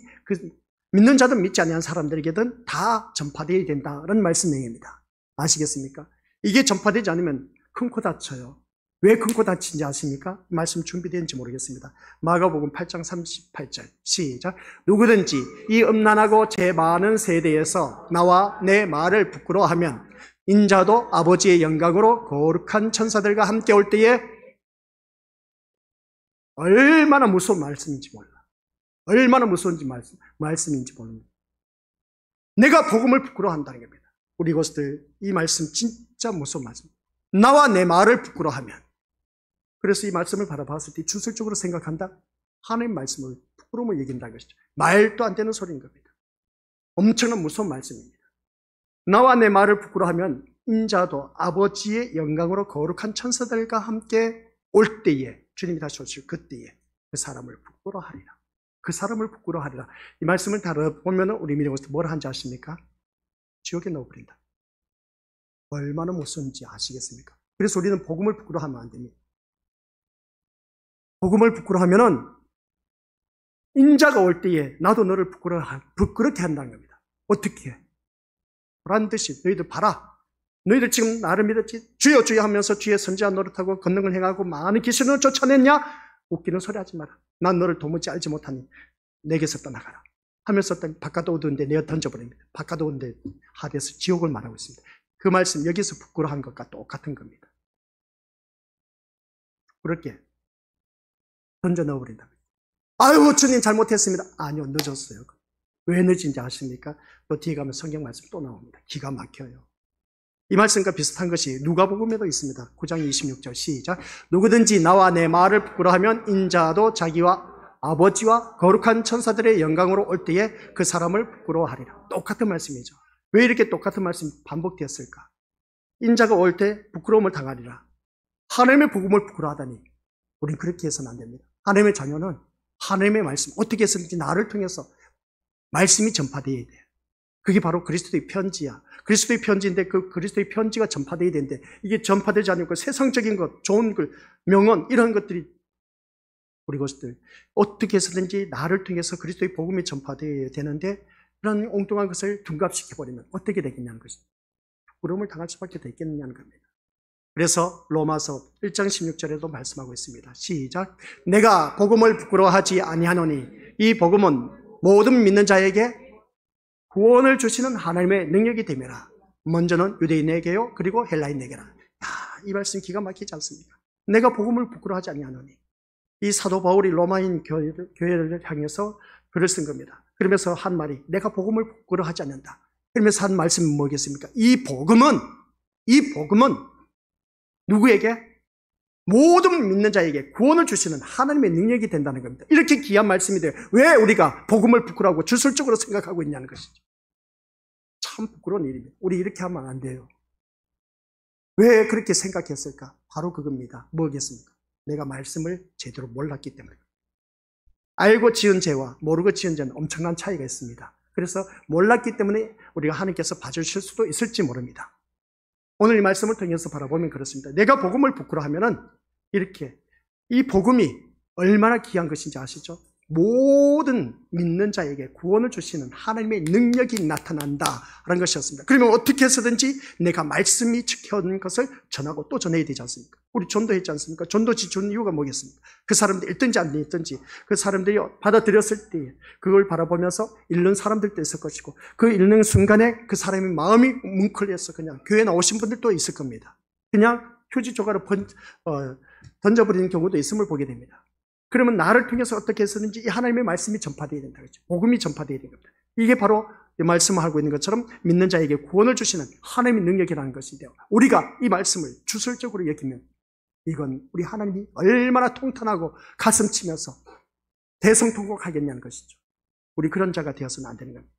믿는 자든 믿지 않는 사람들에게든 다 전파되어야 된다는 말씀 내용입니다. 아시겠습니까? 이게 전파되지 않으면 큰 코 다쳐요. 왜 금고 닫힌지 아십니까? 말씀 준비되는지 모르겠습니다. 마가복음 8장 38절 시작. 누구든지 이 음란하고 죄 많은 세대에서 나와 내 말을 부끄러워하면 인자도 아버지의 영광으로 거룩한 천사들과 함께 올 때에 얼마나 무서운 말씀인지 몰라. 얼마나 무서운지 말씀인지 모릅니다. 내가 복음을 부끄러워한다는 겁니다. 우리 이것들 이 말씀 진짜 무서운 말씀. 나와 내 말을 부끄러워하면. 그래서 이 말씀을 바라봤을 때 주술적으로 생각한다. 하나님 말씀을 부끄러움을 얘기한다는 것이죠. 말도 안 되는 소리인 겁니다. 엄청난 무서운 말씀입니다. 나와 내 말을 부끄러워하면 인자도 아버지의 영광으로 거룩한 천사들과 함께 올 때에, 주님이 다시 오실 그때에 그 사람을 부끄러워하리라. 그 사람을 부끄러워하리라. 이 말씀을 다뤄보면 우리 믿음으로서 뭘 하는지 아십니까? 지옥에 넣어버린다. 얼마나 무서운지 아시겠습니까? 그래서 우리는 복음을 부끄러워하면 안 됩니다. 복음을 부끄러워하면은 인자가 올 때에 나도 너를 부끄럽게 한다는 겁니다. 어떻게 해? 보란 듯이 너희들 봐라. 너희들 지금 나를 믿었지? 주여 주여 하면서 주의 선지자 노릇하고 권능을 행하고 많은 귀신을 쫓아냈냐? 웃기는 소리 하지 마라. 난 너를 도무지 알지 못하니 내게서 떠나가라 하면서 바깥오는데 내어 던져버립니다. 바깥오는데 하데스 지옥을 말하고 있습니다. 그 말씀 여기서 부끄러워한 것과 똑같은 겁니다. 그렇게 던져 넣어버린다. 아유 주님 잘못했습니다. 아니요 늦었어요. 왜 늦은지 아십니까? 또 뒤에 가면 성경 말씀 또 나옵니다. 기가 막혀요. 이 말씀과 비슷한 것이 누가복음에도 있습니다. 9장 26절 시작. 누구든지 나와 내 말을 부끄러워하면 인자도 자기와 아버지와 거룩한 천사들의 영광으로 올 때에 그 사람을 부끄러워하리라. 똑같은 말씀이죠. 왜 이렇게 똑같은 말씀이 반복되었을까? 인자가 올 때 부끄러움을 당하리라. 하나님의 복음을 부끄러워하다니 우린 그렇게 해서는 안 됩니다. 하나님의 자녀는 하나님의 말씀 어떻게 해서든지 나를 통해서 말씀이 전파되어야 돼요. 그게 바로 그리스도의 편지야. 그리스도의 편지인데 그 그리스도의 편지가 전파되어야 되는데 이게 전파되지 않고 세상적인 것, 좋은 글, 명언 이런 것들이 우리 것들 어떻게 해서든지 나를 통해서 그리스도의 복음이 전파되어야 되는데 그런 엉뚱한 것을 둔갑시켜버리면 어떻게 되겠냐는 것입니다. 부끄러움을 당할 수밖에 없겠느냐는 겁니다. 그래서 로마서 1장 16절에도 말씀하고 있습니다. 시작. 내가 복음을 부끄러워하지 아니하노니 이 복음은 모든 믿는 자에게 구원을 주시는 하나님의 능력이 되매라. 먼저는 유대인에게요 그리고 헬라인에게라. 이 말씀 기가 막히지 않습니까? 내가 복음을 부끄러워하지 아니하노니. 이 사도 바울이 로마인 교회를 향해서 글을 쓴 겁니다. 그러면서 한 말이 내가 복음을 부끄러워하지 않는다. 그러면서 한 말씀이 뭐겠습니까? 이 복음은 누구에게? 모든 믿는 자에게 구원을 주시는 하나님의 능력이 된다는 겁니다. 이렇게 귀한 말씀이 돼요. 왜 우리가 복음을 부끄러워하고 주술적으로 생각하고 있냐는 것이죠. 참 부끄러운 일입니다. 우리 이렇게 하면 안 돼요. 왜 그렇게 생각했을까? 바로 그겁니다. 뭐겠습니까? 내가 말씀을 제대로 몰랐기 때문에. 알고 지은 죄와 모르고 지은 죄는 엄청난 차이가 있습니다. 그래서 몰랐기 때문에 우리가 하나님께서 봐주실 수도 있을지 모릅니다. 오늘 이 말씀을 통해서 바라보면 그렇습니다. 내가 복음을 부끄러워하면은 이렇게 이 복음이 얼마나 귀한 것인지 아시죠? 모든 믿는 자에게 구원을 주시는 하나님의 능력이 나타난다라는 것이었습니다. 그러면 어떻게 해서든지 내가 말씀이 지켜온 것을 전하고 또 전해야 되지 않습니까? 우리 전도했지 않습니까? 전도 지준 이유가 뭐겠습니까? 그 사람들이 읽든지 안 읽든지 그 사람들이 받아들였을 때 그걸 바라보면서 읽는 사람들도 있을 것이고 그 읽는 순간에 그 사람의 마음이 뭉클해서 그냥 교회 나오신 분들도 있을 겁니다. 그냥 휴지 조각을 던져버리는 경우도 있음을 보게 됩니다. 그러면 나를 통해서 어떻게 해서든지 이 하나님의 말씀이 전파되어야 된다. 그렇죠? 복음이 전파되어야 됩니다. 이게 바로 이 말씀을 하고 있는 것처럼 믿는 자에게 구원을 주시는 하나님의 능력이라는 것인데요. 우리가 이 말씀을 주술적으로 여기면 이건 우리 하나님이 얼마나 통탄하고 가슴치면서 대성통곡하겠냐는 것이죠. 우리 그런 자가 되어서는 안 되는 겁니다.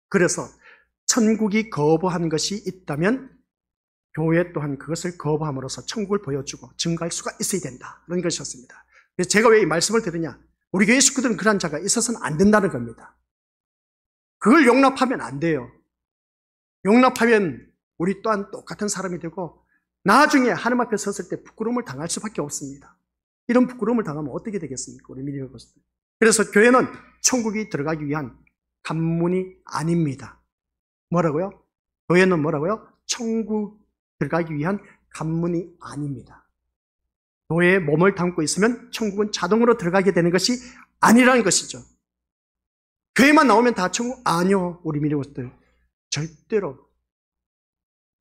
그래서 천국이 거부한 것이 있다면 교회 또한 그것을 거부함으로써 천국을 보여주고 증거할 수가 있어야 된다. 그런 것이었습니다. 그래서 제가 왜 이 말씀을 드리냐? 우리 교회 식구들은 그런 자가 있어서는 안 된다는 겁니다. 그걸 용납하면 안 돼요. 용납하면 우리 또한 똑같은 사람이 되고 나중에 하나님 앞에 섰을 때 부끄러움을 당할 수밖에 없습니다. 이런 부끄러움을 당하면 어떻게 되겠습니까? 우리 믿음의 것들. 그래서 교회는 천국이 들어가기 위한 관문이 아닙니다. 뭐라고요? 교회는 뭐라고요? 천국 들어가기 위한 관문이 아닙니다. 교회에 몸을 담고 있으면 천국은 자동으로 들어가게 되는 것이 아니라는 것이죠. 교회만 나오면 다 천국? 아니요. 우리 믿음들 절대로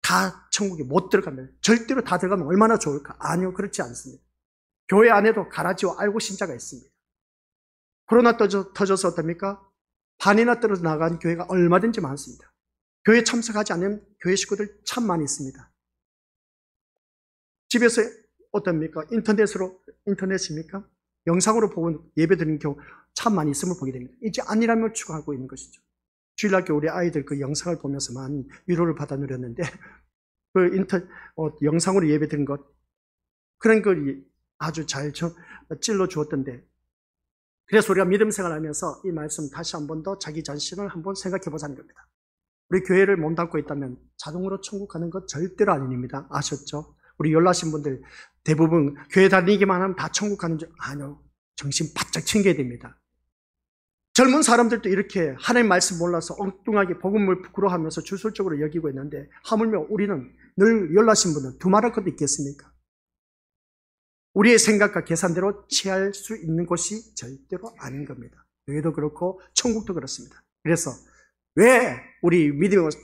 다 천국에 못 들어가면, 절대로 다 들어가면 얼마나 좋을까? 아니요. 그렇지 않습니다. 교회 안에도 가라지와 알고 신자가 있습니다. 코로나 터져서 어떻습니까? 반이나 떨어져 나간 교회가 얼마든지 많습니다. 교회 참석하지 않는 교회 식구들 참 많이 있습니다. 집에서 어떻습니까? 인터넷입니까? 영상으로 보고 예배 드리는 경우 참 많이 있음을 보게 됩니다. 이제 아니라면 추구하고 있는 것이죠. 주일학교 우리 아이들 그 영상을 보면서만 위로를 받아 누렸는데, 영상으로 예배 드린 것, 그런 걸 아주 잘 찔러 주었던데, 그래서 우리가 믿음 생활하면서 이 말씀 다시 한 번 더 자기 자신을 한번 생각해 보자는 겁니다. 우리 교회를 몸담고 있다면 자동으로 천국 가는 것 절대로 아닙니다. 아셨죠? 우리 연락하신 분들 대부분 교회 다니기만 하면 다 천국 가는 줄 아니요. 정신 바짝 챙겨야 됩니다. 젊은 사람들도 이렇게 하나님 말씀 몰라서 엉뚱하게 복음을 부끄러워하면서 주술적으로 여기고 있는데, 하물며 우리는 늘 연락하신 분들 두말할 것도 있겠습니까? 우리의 생각과 계산대로 취할 수 있는 곳이 절대로 아닌 겁니다. 교회도 그렇고 천국도 그렇습니다. 그래서 왜 우리 믿음으로서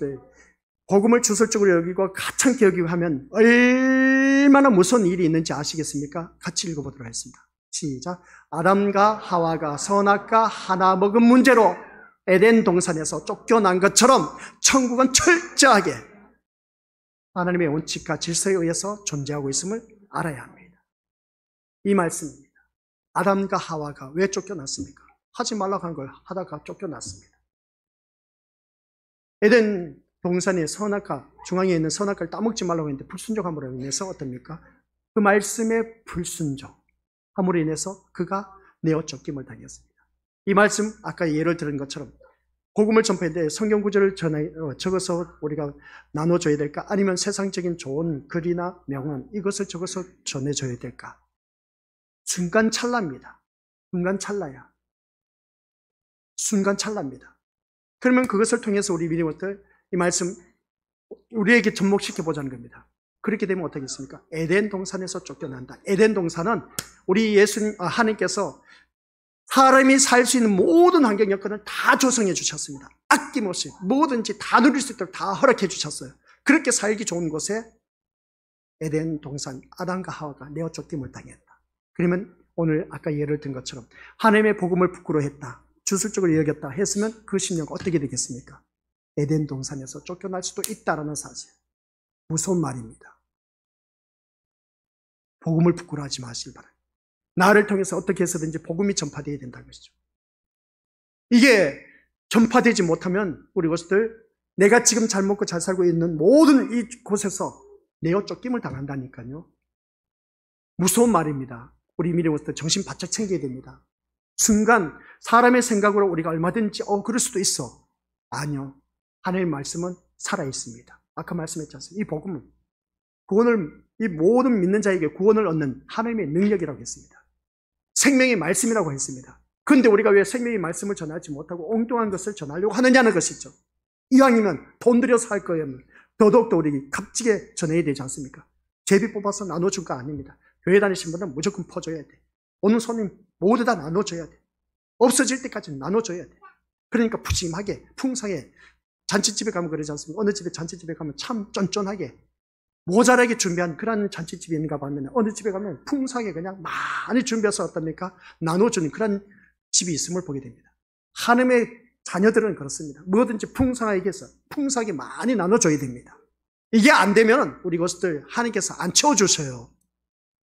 복음을 주술적으로 여기고 가찮게 여기고 하면 얼마나 무서운 일이 있는지 아시겠습니까? 같이 읽어보도록 하겠습니다. 시작. 아담과 하와가 선악과 하나 먹은 문제로 에덴 동산에서 쫓겨난 것처럼 천국은 철저하게 하나님의 원칙과 질서에 의해서 존재하고 있음을 알아야 합니다. 이 말씀입니다. 아담과 하와가 왜 쫓겨났습니까? 하지 말라고 한 걸 하다가 쫓겨났습니다. 에덴 동산의 선악과, 중앙에 있는 선악과를 따먹지 말라고 했는데 불순종함으로 인해서 어떻습니까? 그 말씀에 불순종함으로 인해서 그가 내어 쫓김을 당했습니다. 이 말씀 아까 예를 들은 것처럼 복음을 전파했는데 성경 구절을 적어서 우리가 나눠줘야 될까? 아니면 세상적인 좋은 글이나 명언 이것을 적어서 전해줘야 될까? 순간 찰나입니다. 순간 찰나야. 순간 찰나입니다. 그러면 그것을 통해서 우리 믿음들 이 말씀 우리에게 접목시켜 보자는 겁니다. 그렇게 되면 어떻겠습니까? 에덴 동산에서 쫓겨난다. 에덴 동산은 우리 하나님께서 사람이 살 수 있는 모든 환경 여건을 다 조성해 주셨습니다. 아낌없이 뭐든지 다 누릴 수 있도록 다 허락해 주셨어요. 그렇게 살기 좋은 곳에 에덴 동산 아담과 하와가 내어 쫓김을 당했다. 그러면 오늘 아까 예를 든 것처럼 하나님의 복음을 부끄러워했다, 주술적으로 여겼다 했으면 그 심령은 어떻게 되겠습니까? 에덴 동산에서 쫓겨날 수도 있다라는 사실. 무서운 말입니다. 복음을 부끄러워하지 마시길 바랍니다. 나를 통해서 어떻게 해서든지 복음이 전파되어야 된다는 것이죠. 이게 전파되지 못하면 우리 것들 내가 지금 잘 먹고 잘 살고 있는 모든 이 곳에서 내어 쫓김을 당한다니까요. 무서운 말입니다. 우리 믿음으로서 정신 바짝 챙겨야 됩니다. 순간 사람의 생각으로 우리가 얼마든지 그럴 수도 있어. 아니요. 하나님의 말씀은 살아있습니다. 아까 말씀했지 않습니까? 이 복음은 이 모든 믿는 자에게 구원을 얻는 하나님의 능력이라고 했습니다. 생명의 말씀이라고 했습니다. 그런데 우리가 왜 생명의 말씀을 전하지 못하고 엉뚱한 것을 전하려고 하느냐는 것이죠. 이왕이면 돈 들여서 할 거면 더더욱더 우리 값지게 전해야 되지 않습니까? 제비 뽑아서 나눠줄 거 아닙니다. 교회 다니신 분은 무조건 퍼줘야 돼. 오는 손님 모두 다 나눠줘야 돼. 없어질 때까지 나눠줘야 돼. 그러니까 푸짐하게 풍성하게 잔치집에 가면 그러지 않습니까? 어느 집에 잔치집에 가면 참 쫀쫀하게 모자라게 준비한 그런 잔치집이 있는가 봤는데 어느 집에 가면 풍성하게 그냥 많이 준비해서 어떻습니까? 나눠주는 그런 집이 있음을 보게 됩니다. 하나님의 자녀들은 그렇습니다. 뭐든지 풍성하게 해서 풍성하게 많이 나눠줘야 됩니다. 이게 안 되면 우리 것들 하나님께서 안 채워주셔요.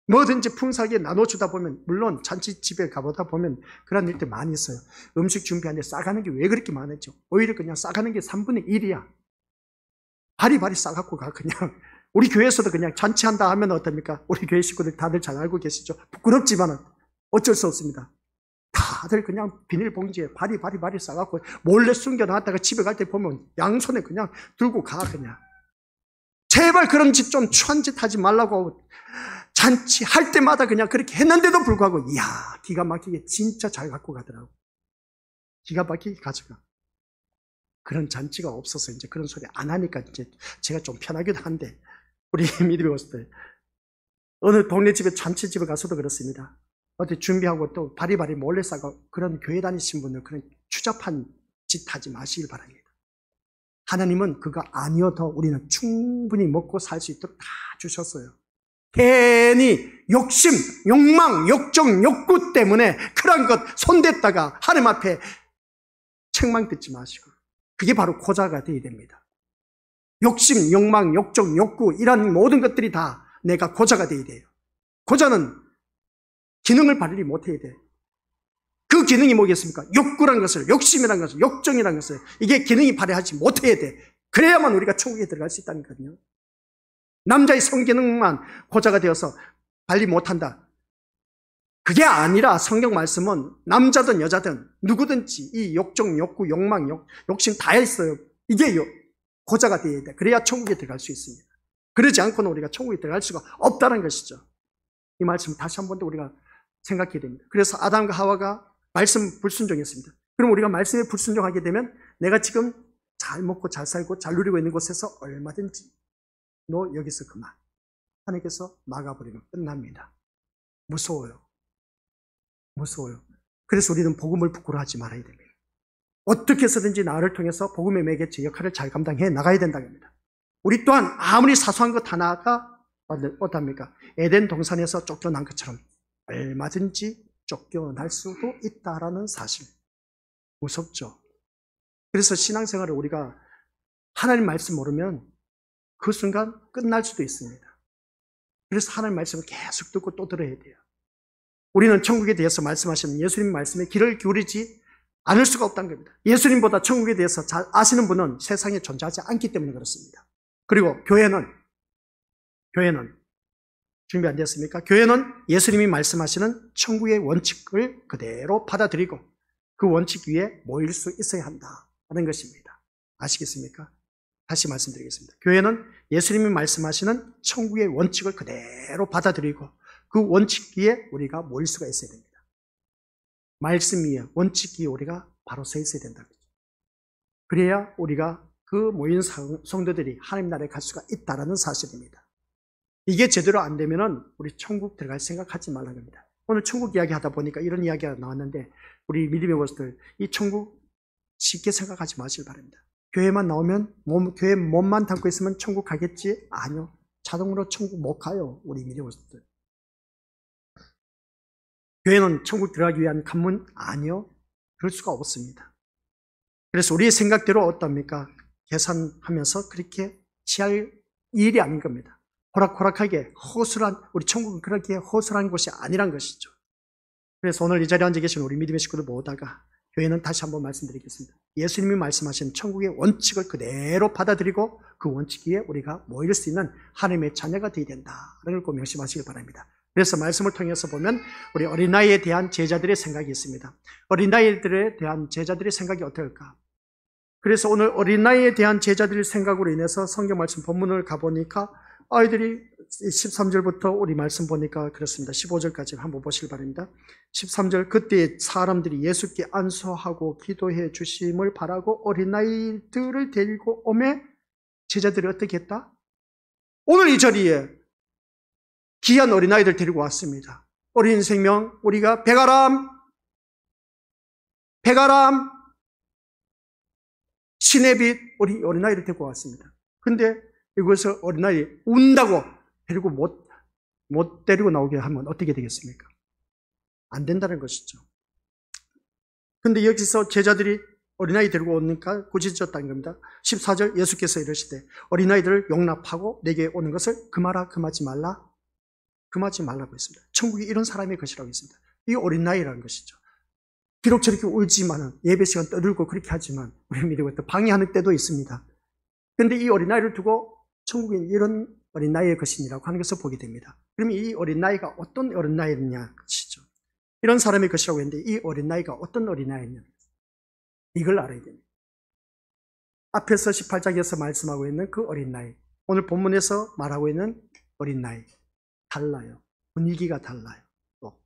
뭐든지 풍성하게 나눠주다 보면, 물론 잔치집에 가보다 보면 그런 일들 많이 있어요. 음식 준비하는데 싸가는 게 왜 그렇게 많았죠? 오히려 그냥 싸가는 게 3분의 1이야. 바리바리 싸갖고 가, 그냥. 우리 교회에서도 그냥 잔치한다 하면 어떻습니까? 우리 교회 식구들 다들 잘 알고 계시죠? 부끄럽지만은 어쩔 수 없습니다. 다들 그냥 비닐봉지에 바리바리 싸갖고 몰래 숨겨놨다가 집에 갈 때 보면 양손에 그냥 들고 가, 그냥. 제발 그런 짓 좀 추한 짓 하지 말라고 잔치 할 때마다 그냥 그렇게 했는데도 불구하고 이야 기가 막히게 진짜 잘 갖고 가더라고. 기가 막히게 가져가. 그런 잔치가 없어서 이제 그런 소리 안 하니까 이제 제가 좀 편하기도 한데 우리 믿음의 모습들. 어느 동네 집에 잔치집에 가서도 그렇습니다. 어디 준비하고 또 바리바리 몰래 싸고 그런 교회 다니신 분들 그런 추잡한 짓 하지 마시길 바랍니다. 하나님은 그거 아니어도 우리는 충분히 먹고 살 수 있도록 다 주셨어요. 괜히 욕심, 욕망, 욕정, 욕구 때문에 그런 것 손댔다가 하나님 앞에 책망 듣지 마시고 그게 바로 고자가 되어야 됩니다. 욕심, 욕망, 욕정, 욕구 이런 모든 것들이 다 내가 고자가 되어야 돼요. 고자는 기능을 발휘 못해야 돼요. 그 기능이 뭐겠습니까? 욕구란 것을, 욕심이란 것을, 욕정이란 것을 이게 기능이 발휘하지 못해야 돼. 그래야만 우리가 천국에 들어갈 수 있다는 거거든요. 남자의 성기능만 고자가 되어서 발휘 못한다. 그게 아니라 성경 말씀은 남자든 여자든 누구든지 이 욕정, 욕구, 욕망, 욕심 다 있어요. 이게 고자가 되어야 돼. 그래야 천국에 들어갈 수 있습니다. 그러지 않고는 우리가 천국에 들어갈 수가 없다는 것이죠. 이 말씀 다시 한 번 더 우리가 생각해야 됩니다. 그래서 아담과 하와가 말씀 불순종했습니다. 그럼 우리가 말씀에 불순종하게 되면 내가 지금 잘 먹고 잘 살고 잘 누리고 있는 곳에서 얼마든지 너 여기서 그만. 하나님께서 막아버리면 끝납니다. 무서워요. 무서워요. 그래서 우리는 복음을 부끄러워하지 말아야 됩니다. 어떻게 해서든지 나를 통해서 복음의 매개체 역할을 잘 감당해 나가야 된다는 겁니다. 우리 또한 아무리 사소한 것 하나가 어떻습니까? 에덴 동산에서 쫓겨난 것처럼 얼마든지 쫓겨날 수도 있다라는 사실. 무섭죠? 그래서 신앙생활을 우리가 하나님 말씀 모르면 그 순간 끝날 수도 있습니다. 그래서 하나님 말씀을 계속 듣고 또 들어야 돼요. 우리는 천국에 대해서 말씀하시는 예수님 말씀에 귀를 기울이지 않을 수가 없다는 겁니다. 예수님보다 천국에 대해서 잘 아시는 분은 세상에 존재하지 않기 때문에 그렇습니다. 그리고 교회는 준비 안 됐습니까? 교회는 예수님이 말씀하시는 천국의 원칙을 그대로 받아들이고 그 원칙 위에 모일 수 있어야 한다는 것입니다. 아시겠습니까? 다시 말씀드리겠습니다. 교회는 예수님이 말씀하시는 천국의 원칙을 그대로 받아들이고 그 원칙 위에 우리가 모일 수가 있어야 됩니다. 말씀 위에, 원칙 위에 우리가 바로 서 있어야 된다는 거죠. 그래야 우리가 그 모인 성도들이 하나님 나라에 갈 수가 있다는 사실입니다. 이게 제대로 안 되면은 우리 천국 들어갈 생각하지 말라는 겁니다. 오늘 천국 이야기 하다 보니까 이런 이야기가 나왔는데 우리 믿음의 모습들 이 천국 쉽게 생각하지 마시길 바랍니다. 교회만 나오면 교회 몸만 담고 있으면 천국 가겠지? 아니요. 자동으로 천국 못 가요. 우리 믿음의 모습들. 교회는 천국 들어가기 위한 관문? 아니요. 그럴 수가 없습니다. 그래서 우리의 생각대로 어떻습니까? 계산하면서 그렇게 취할 일이 아닌 겁니다. 호락호락하게 허술한 우리 천국은 그렇게 허술한 곳이 아니란 것이죠. 그래서 오늘 이 자리에 앉아 계신 우리 믿음의 식구들 모두가 교회는 다시 한번 말씀드리겠습니다. 예수님이 말씀하신 천국의 원칙을 그대로 받아들이고 그 원칙 위에 우리가 모일 수 있는 하나님의 자녀가 되어야 된다는 걸 꼭 명심하시길 바랍니다. 그래서 말씀을 통해서 보면 우리 어린아이에 대한 제자들의 생각이 있습니다. 어린아이들에 대한 제자들의 생각이 어떨까? 그래서 오늘 어린아이에 대한 제자들의 생각으로 인해서 성경 말씀 본문을 가보니까 아이들이 13절부터 우리 말씀 보니까 그렇습니다. 15절까지 한번 보시길 바랍니다. 13절 그때 사람들이 예수께 안수하고 기도해 주심을 바라고 어린아이들을 데리고 오매 제자들이 어떻게 했다? 오늘 이 자리에 귀한 어린아이들 데리고 왔습니다. 어린 생명 우리가 백아람 신의 빛 우리 어린아이를 데리고 왔습니다. 근데 이곳에서 어린아이 운다고 데리고 못 데리고 나오게 하면 어떻게 되겠습니까? 안 된다는 것이죠. 근데 여기서 제자들이 어린아이 데리고 오니까 꾸짖었다는 겁니다. 14절 예수께서 이러시되 어린아이들을 용납하고 내게 오는 것을 금하지 말라고 했습니다. 천국이 이런 사람의 것이라고 했습니다. 이 어린아이라는 것이죠. 비록 저렇게 울지만은 예배 시간 떠들고 그렇게 하지만 우리 믿음을 또 방해하는 때도 있습니다. 그런데 이 어린아이를 두고 천국은 이런 어린아이의 것이라고 하는 것을 보게 됩니다. 그러면 이 어린아이가 어떤 어린아이냐 것이죠. 이런 사람의 것이라고 했는데 이 어린아이가 어떤 어린아이냐 이걸 알아야 됩니다. 앞에서 18장에서 말씀하고 있는 그 어린아이 오늘 본문에서 말하고 있는 어린아이 달라요. 분위기가 달라요. 또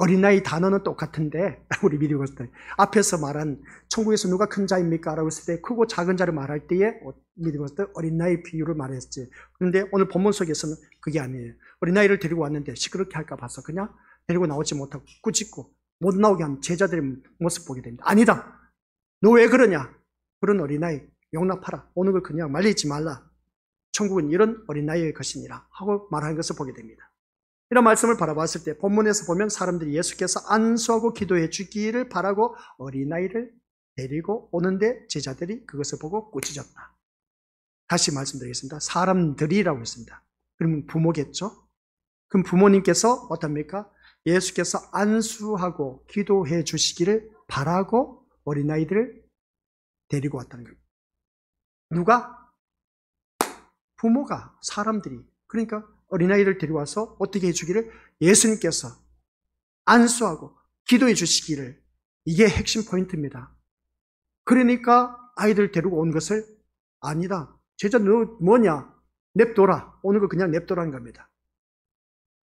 어린아이 단어는 똑같은데 우리 미리 봤을 때 앞에서 말한 천국에서 누가 큰 자입니까? 라고 했을 때 크고 작은 자를 말할 때에 미리 봤을 때 어린아이 비유를 말했지. 그런데 오늘 본문 속에서는 그게 아니에요. 어린아이를 데리고 왔는데 시끄럽게 할까 봐서 그냥 데리고 나오지 못하고 꾸짖고 못 나오게 한 제자들의 모습 보게 됩니다. 아니다. 너 왜 그러냐? 그런 어린아이 용납하라. 오는 걸 그냥 말리지 말라. 천국은 이런 어린아이의 것이니라 하고 말하는 것을 보게 됩니다. 이런 말씀을 바라봤을 때 본문에서 보면 사람들이 예수께서 안수하고 기도해 주기를 바라고 어린아이를 데리고 오는데 제자들이 그것을 보고 꾸짖었다. 다시 말씀드리겠습니다. 사람들이라고 했습니다. 그러면 부모겠죠? 그럼 부모님께서 어떻습니까? 예수께서 안수하고 기도해 주시기를 바라고 어린아이들을 데리고 왔다는 겁니다. 누가? 부모가, 사람들이. 그러니까 어린아이를 데려와서 어떻게 해주기를? 예수님께서 안수하고 기도해 주시기를. 이게 핵심 포인트입니다. 그러니까 아이들 데리고 온 것을 아니다. 제자 너 뭐냐? 냅둬라. 오는 거 그냥 냅둬라는 겁니다.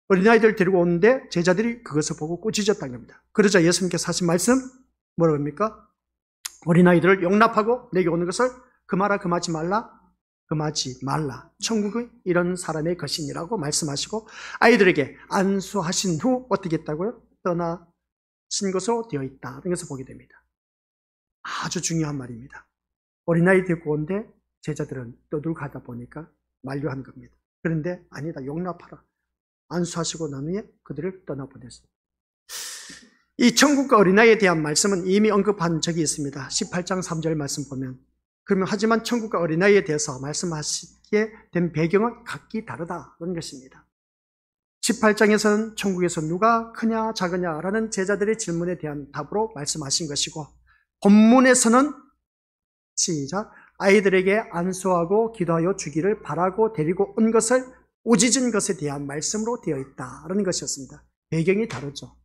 어린아이들 데리고 오는데 제자들이 그것을 보고 꾸짖었다는 겁니다. 그러자 예수님께서 하신 말씀 뭐라고 합니까? 어린아이들을 용납하고 내게 오는 것을 금하라 금하지 말라. 금하지 말라. 천국은 이런 사람의 것이니라고 말씀하시고 아이들에게 안수하신 후 어떻게 했다고요? 떠나신 것으로 되어 있다. 이런 것을 보게 됩니다. 아주 중요한 말입니다. 어린아이 데리고 온데 제자들은 떠들가다 보니까 만류한 겁니다. 그런데 아니다. 용납하라. 안수하시고 난 후에 그들을 떠나보냈습니다. 이 천국과 어린아이에 대한 말씀은 이미 언급한 적이 있습니다. 18장 3절 말씀 보면 그러면 하지만 천국과 어린아이에 대해서 말씀하시게 된 배경은 각기 다르다 그런 것입니다. 18장에서는 천국에서 누가 크냐 작으냐라는 제자들의 질문에 대한 답으로 말씀하신 것이고 본문에서는 시작 아이들에게 안수하고 기도하여 주기를 바라고 데리고 온 것을 꾸짖은 것에 대한 말씀으로 되어 있다라는 것이었습니다. 배경이 다르죠.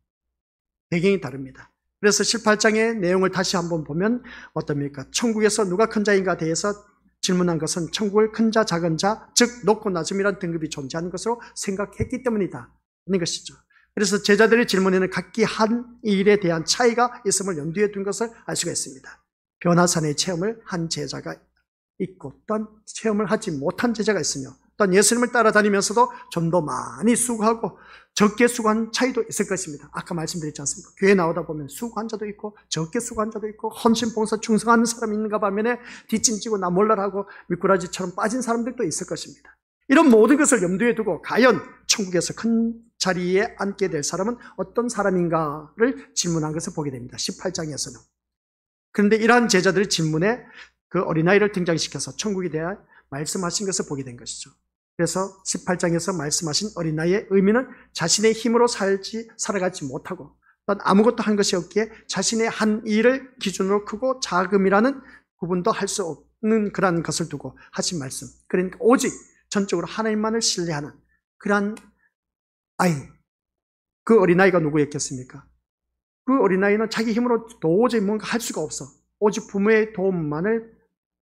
배경이 다릅니다. 그래서 18장의 내용을 다시 한번 보면 어떻습니까? 천국에서 누가 큰 자인가 대해서 질문한 것은 천국을 큰 자, 작은 자, 즉 높고 낮음이라는 등급이 존재하는 것으로 생각했기 때문이다. 하는 것이죠. 그래서 제자들의 질문에는 각기 한 일에 대한 차이가 있음을 염두에 둔 것을 알 수가 있습니다. 변화산의 체험을 한 제자가 있고 또한 체험을 하지 못한 제자가 있으며 또한 예수님을 따라다니면서도 좀 더 많이 수고하고 적게 수고한 차이도 있을 것입니다. 아까 말씀드렸지 않습니까? 교회 나오다 보면 수고한 자도 있고 적게 수고한 자도 있고 헌신 봉사 충성하는 사람이 있는가 반면에 뒷짐지고 나 몰라라고 미꾸라지처럼 빠진 사람들도 있을 것입니다. 이런 모든 것을 염두에 두고 과연 천국에서 큰 자리에 앉게 될 사람은 어떤 사람인가를 질문한 것을 보게 됩니다. 18장에서는. 그런데 이러한 제자들의 질문에 그 어린아이를 등장시켜서 천국에 대해 말씀하신 것을 보게 된 것이죠. 그래서 18장에서 말씀하신 어린아이의 의미는 자신의 힘으로 살아가지 못하고 또한 아무것도 한 것이 없기에 자신의 한 일을 기준으로 크고 작음이라는 구분도 할 수 없는 그러한 것을 두고 하신 말씀. 그러니까 오직 전적으로 하나님만을 신뢰하는 그러한 아이. 그 어린아이가 누구였겠습니까? 그 어린아이는 자기 힘으로 도저히 뭔가 할 수가 없어. 오직 부모의 도움만을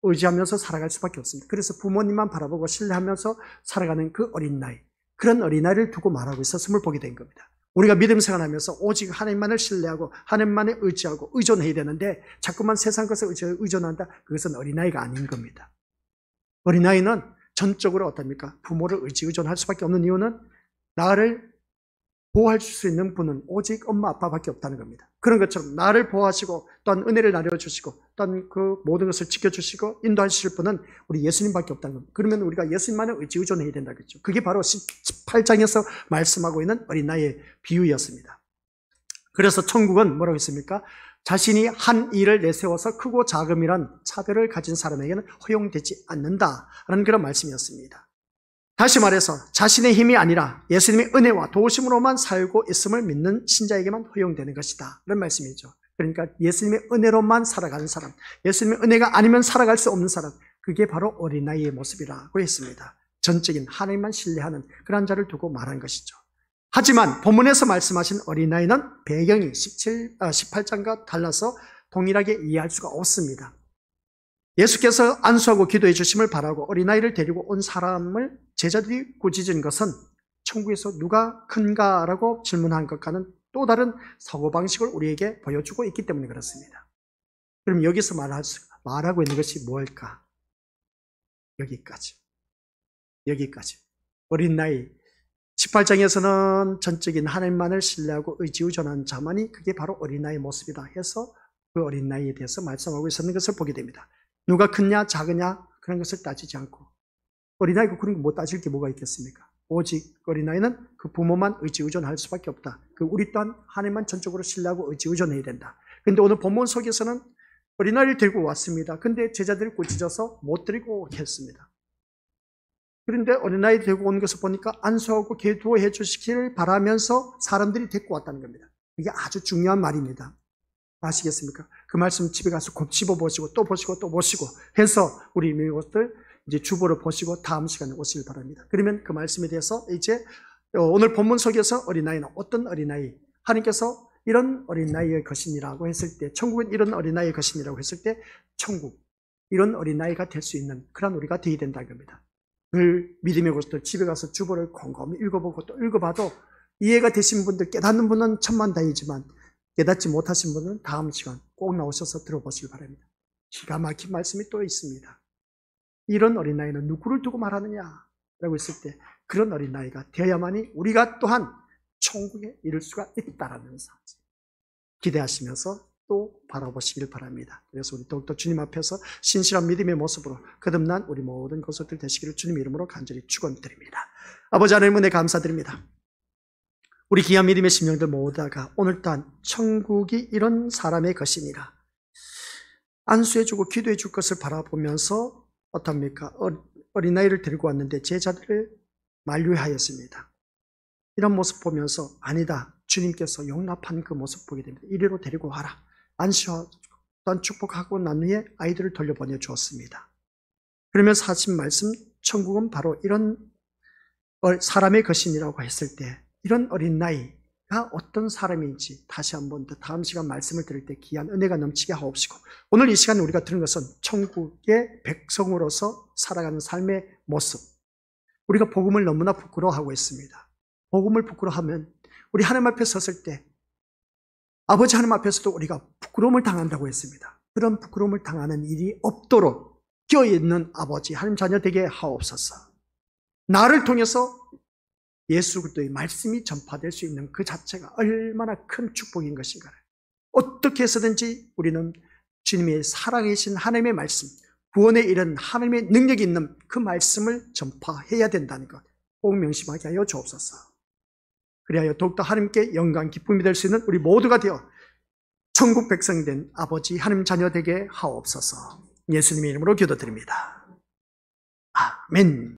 의지하면서 살아갈 수밖에 없습니다. 그래서 부모님만 바라보고 신뢰하면서 살아가는 그 어린아이, 그런 어린아이를 두고 말하고 있었음을 보게 된 겁니다. 우리가 믿음 생활하면서 오직 하나님만을 신뢰하고 하나님만에 의지하고 의존해야 되는데 자꾸만 세상 것을 의존한다? 그것은 어린아이가 아닌 겁니다. 어린아이는 전적으로 어떻습니까? 부모를 의존할 수밖에 없는 이유는 나를 보호할 수 있는 분은 오직 엄마 아빠밖에 없다는 겁니다. 그런 것처럼 나를 보호하시고 또한 은혜를 나눠주시고 또한 그 모든 것을 지켜주시고 인도하실 분은 우리 예수님밖에 없다는 겁니다. 그러면 우리가 예수님만을 의존해야 된다겠죠. 그게 바로 18장에서 말씀하고 있는 어린아이의 비유였습니다. 그래서 천국은 뭐라고 했습니까? 자신이 한 일을 내세워서 크고 작음이란 차별을 가진 사람에게는 허용되지 않는다라는 그런 말씀이었습니다. 다시 말해서 자신의 힘이 아니라 예수님의 은혜와 도우심으로만 살고 있음을 믿는 신자에게만 허용되는 것이다. 그런 말씀이죠. 그러니까 예수님의 은혜로만 살아가는 사람, 예수님의 은혜가 아니면 살아갈 수 없는 사람, 그게 바로 어린아이의 모습이라고 했습니다. 전적인 하나님만 신뢰하는 그런 자를 두고 말한 것이죠. 하지만 본문에서 말씀하신 어린아이는 배경이 18장과 달라서 동일하게 이해할 수가 없습니다. 예수께서 안수하고 기도해 주심을 바라고 어린아이를 데리고 온 사람을 제자들이 꾸짖은 것은 천국에서 누가 큰가라고 질문한 것과는 또 다른 사고방식을 우리에게 보여주고 있기 때문에 그렇습니다. 그럼 여기서 말하고 있는 것이 뭘까? 여기까지. 어린 나이. 18장에서는 전적인 하나님만을 신뢰하고 의지의존한 자만이 그게 바로 어린아이의 모습이다 해서 그 어린 나이에 대해서 말씀하고 있었는 것을 보게 됩니다. 누가 크냐 작으냐 그런 것을 따지지 않고 어린아이가 그런 거 못 따질 게 뭐가 있겠습니까? 오직 어린아이는 그 부모만 의지의존할 수밖에 없다. 우리 또한 하나님만 전적으로 신뢰하고 의지의존해야 된다. 그런데 오늘 본문 속에서는 어린아이를 데리고 왔습니다. 근데 제자들이 꾸짖어서 못 데리고 했습니다. 그런데 어린아이 데리고 온 것을 보니까 안수하고 계도해 주시기를 바라면서 사람들이 데리고 왔다는 겁니다. 이게 아주 중요한 말입니다. 아시겠습니까? 그 말씀 집에 가서 곱씹어 보시고 또 보시고 또 보시고 해서 우리 이것들 이제 주보를 보시고 다음 시간에 오시길 바랍니다. 그러면 그 말씀에 대해서 이제 오늘 본문 속에서 어린아이는 어떤 어린아이? 하나님께서 이런 어린아이의 것이니라고 했을 때, 천국은 이런 어린아이의 것이니라고 했을 때 천국, 이런 어린아이가 될 수 있는 그런 우리가 되어야 된다는 겁니다. 늘 믿음의 것들 집에 가서 주보를 곰곰이 읽어보고 또 읽어봐도 이해가 되신 분들, 깨닫는 분은 천만다행이지만 깨닫지 못하신 분은 다음 시간 꼭 나오셔서 들어보시기 바랍니다. 기가 막힌 말씀이 또 있습니다. 이런 어린아이는 누구를 두고 말하느냐 라고 했을 때 그런 어린아이가 되어야만이 우리가 또한 천국에 이를 수가 있다라는 사실 기대하시면서 또 바라보시길 바랍니다. 그래서 우리 더욱더 주님 앞에서 신실한 믿음의 모습으로 거듭난 우리 모든 것들 되시기를 주님 이름으로 간절히 축원드립니다. 아버지 하나님 은혜 감사드립니다. 우리 귀한 믿음의 심령들 모두가 오늘 또한 천국이 이런 사람의 것이니라 안수해주고 기도해줄 것을 바라보면서 어떻습니까? 어린아이를 데리고 왔는데 제자들을 만류하였습니다. 이런 모습 보면서 아니다. 주님께서 용납한 그 모습 보게 됩니다. 이리로 데리고 와라. 안수하고 또한 축복하고 난 후에 아이들을 돌려보내 주었습니다. 그러면서 하신 말씀, 천국은 바로 이런 사람의 것이니라고 했을 때 이런 어린 나이가 어떤 사람인지 다시 한번 더 다음 시간 말씀을 들을 때 귀한 은혜가 넘치게 하옵시고 오늘 이 시간에 우리가 들은 것은 천국의 백성으로서 살아가는 삶의 모습. 우리가 복음을 너무나 부끄러워하고 있습니다. 복음을 부끄러워하면 우리 하나님 앞에 섰을 때 아버지 하나님 앞에서도 우리가 부끄러움을 당한다고 했습니다. 그런 부끄러움을 당하는 일이 없도록 껴있는 아버지 하나님 자녀 되게 하옵소서. 나를 통해서 예수 그리스도의 말씀이 전파될 수 있는 그 자체가 얼마나 큰 축복인 것인가를 어떻게 해서든지 우리는 주님의 살아계신 하나님의 말씀, 구원에 이른 하나님의 능력이 있는 그 말씀을 전파해야 된다는 것 꼭 명심하게 하여 주옵소서. 그리하여 더욱더 하나님께 영광 기쁨이 될 수 있는 우리 모두가 되어 천국 백성이 된 아버지 하나님 자녀 되게 하옵소서. 예수님의 이름으로 기도드립니다. 아멘.